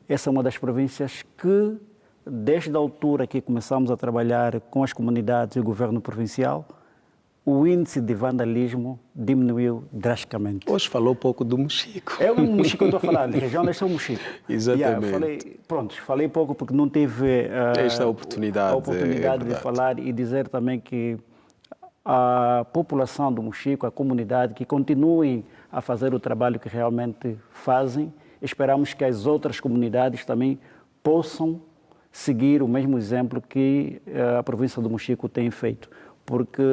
[SPEAKER 5] Essa é uma das províncias que, desde a altura que começamos a trabalhar com as comunidades e o governo provincial, o índice de vandalismo diminuiu drasticamente.
[SPEAKER 1] Hoje falou pouco do Mochico.
[SPEAKER 5] É o Mochico que eu estou a falar, de região leste é o Mochico.
[SPEAKER 1] Exatamente.
[SPEAKER 5] Falei pouco porque não tive
[SPEAKER 1] esta oportunidade
[SPEAKER 5] de falar e dizer também que a população do Mochico, a comunidade, que continuem a fazer o trabalho que realmente fazem. Esperamos que as outras comunidades também possam seguir o mesmo exemplo que a província do Mochico tem feito, porque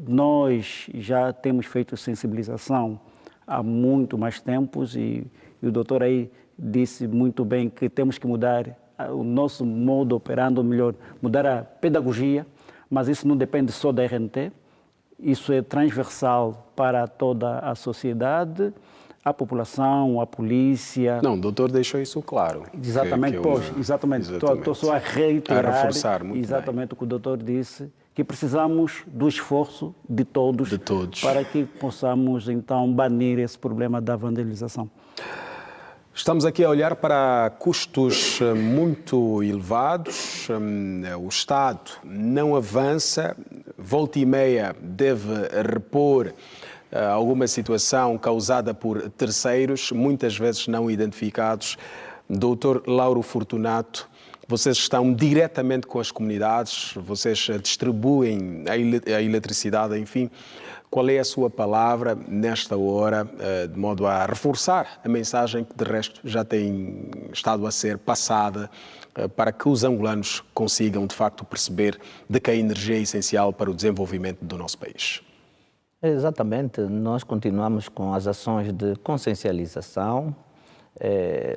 [SPEAKER 5] nós já temos feito sensibilização há muito mais tempos e o doutor aí disse muito bem que temos que mudar o nosso modo operando, melhor, mudar a pedagogia, mas isso não depende só da RNT, isso é transversal para toda a sociedade, a população, a polícia.
[SPEAKER 1] Não, o doutor deixou isso claro.
[SPEAKER 5] Exatamente, exatamente. Estou só a reiterar
[SPEAKER 1] a reforçar muito
[SPEAKER 5] exatamente bem o que o doutor disse, que precisamos do esforço de todos para que possamos então banir esse problema da vandalização.
[SPEAKER 1] Estamos aqui a olhar para custos muito elevados, o Estado não avança, volta e meia deve repor alguma situação causada por terceiros, muitas vezes não identificados. Doutor Lauro Fortunato, vocês estão diretamente com as comunidades, vocês distribuem a eletricidade, enfim. Qual é a sua palavra nesta hora, de modo a reforçar a mensagem que, de resto, já tem estado a ser passada, para que os angolanos consigam, de facto, perceber de que a energia é essencial para o desenvolvimento do nosso país?
[SPEAKER 4] Exatamente. Nós continuamos com as ações de consciencialização.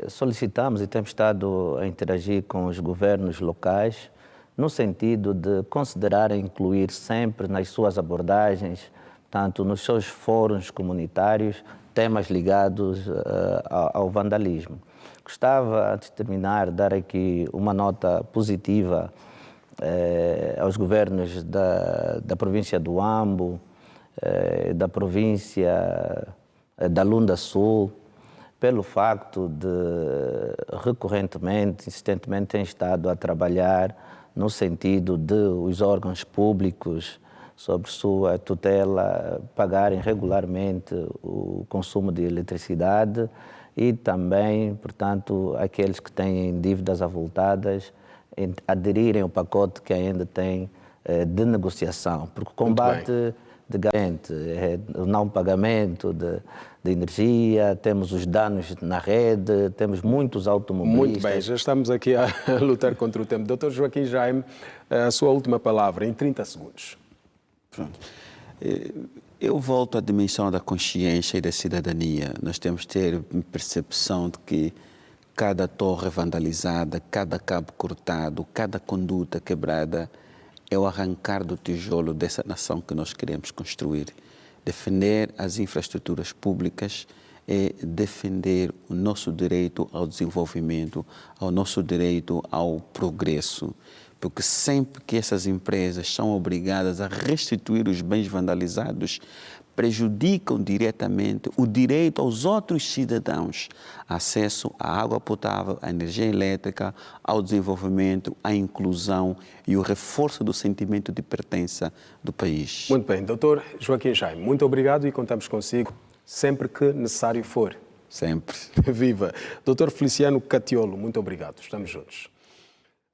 [SPEAKER 4] Solicitamos e temos estado a interagir com os governos locais no sentido de considerar incluir sempre nas suas abordagens, tanto nos seus fóruns comunitários, temas ligados ao vandalismo. Gostava, antes de terminar, dar aqui uma nota positiva aos governos da província do Ambo, da província da Lunda Sul, pelo facto de recorrentemente, insistentemente, têm estado a trabalhar no sentido de os órgãos públicos sob sua tutela pagarem regularmente o consumo de eletricidade e também, portanto, aqueles que têm dívidas avultadas aderirem ao pacote que ainda tem de negociação, porque o combate de o não pagamento de energia, temos os danos na rede, temos muitos automobilistas.
[SPEAKER 1] Muito bem, já estamos aqui a lutar contra o tempo. Dr. Joaquim Jaime, a sua última palavra, em 30 segundos.
[SPEAKER 2] Pronto. Eu volto à dimensão da consciência e da cidadania. Nós temos que ter percepção de que cada torre vandalizada, cada cabo cortado, cada conduta quebrada é o arrancar do tijolo dessa nação que nós queremos construir. Defender as infraestruturas públicas é defender o nosso direito ao desenvolvimento, ao nosso direito ao progresso. Porque sempre que essas empresas são obrigadas a restituir os bens vandalizados, prejudicam diretamente o direito aos outros cidadãos, acesso à água potável, à energia elétrica, ao desenvolvimento, à inclusão e o reforço do sentimento de pertença do país.
[SPEAKER 1] Muito bem, Dr. Joaquim Jaime, muito obrigado e contamos consigo sempre que necessário for.
[SPEAKER 2] Sempre.
[SPEAKER 1] Viva! Dr. Feliciano Catiolo, muito obrigado, estamos juntos.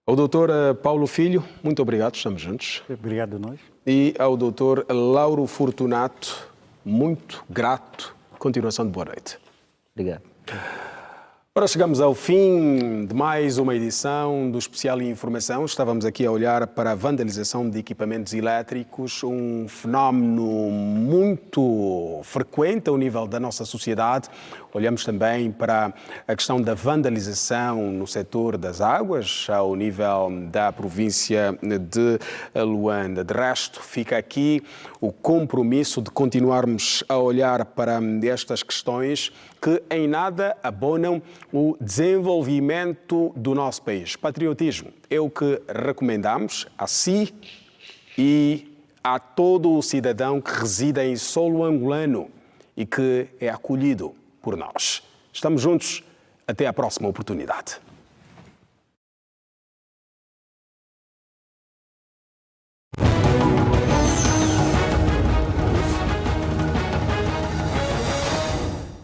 [SPEAKER 1] Ao Dr. Paulo Filho, muito obrigado, estamos juntos.
[SPEAKER 5] Obrigado a nós.
[SPEAKER 1] E ao Dr. Lauro Fortunato, muito grato. Continuação de boa noite.
[SPEAKER 4] Obrigado.
[SPEAKER 1] Ora Ora, chegamos ao fim de mais uma edição do Especial Informação. Estávamos aqui a olhar para a vandalização de equipamentos elétricos, um fenómeno muito frequente ao nível da nossa sociedade. Olhamos também para a questão da vandalização no setor das águas, ao nível da província de Luanda. De resto, fica aqui o compromisso de continuarmos a olhar para estas questões que em nada abonam o desenvolvimento do nosso país. Patriotismo é o que recomendamos a si e a todo o cidadão que reside em solo angolano e que é acolhido por nós. Estamos juntos. Até à próxima oportunidade.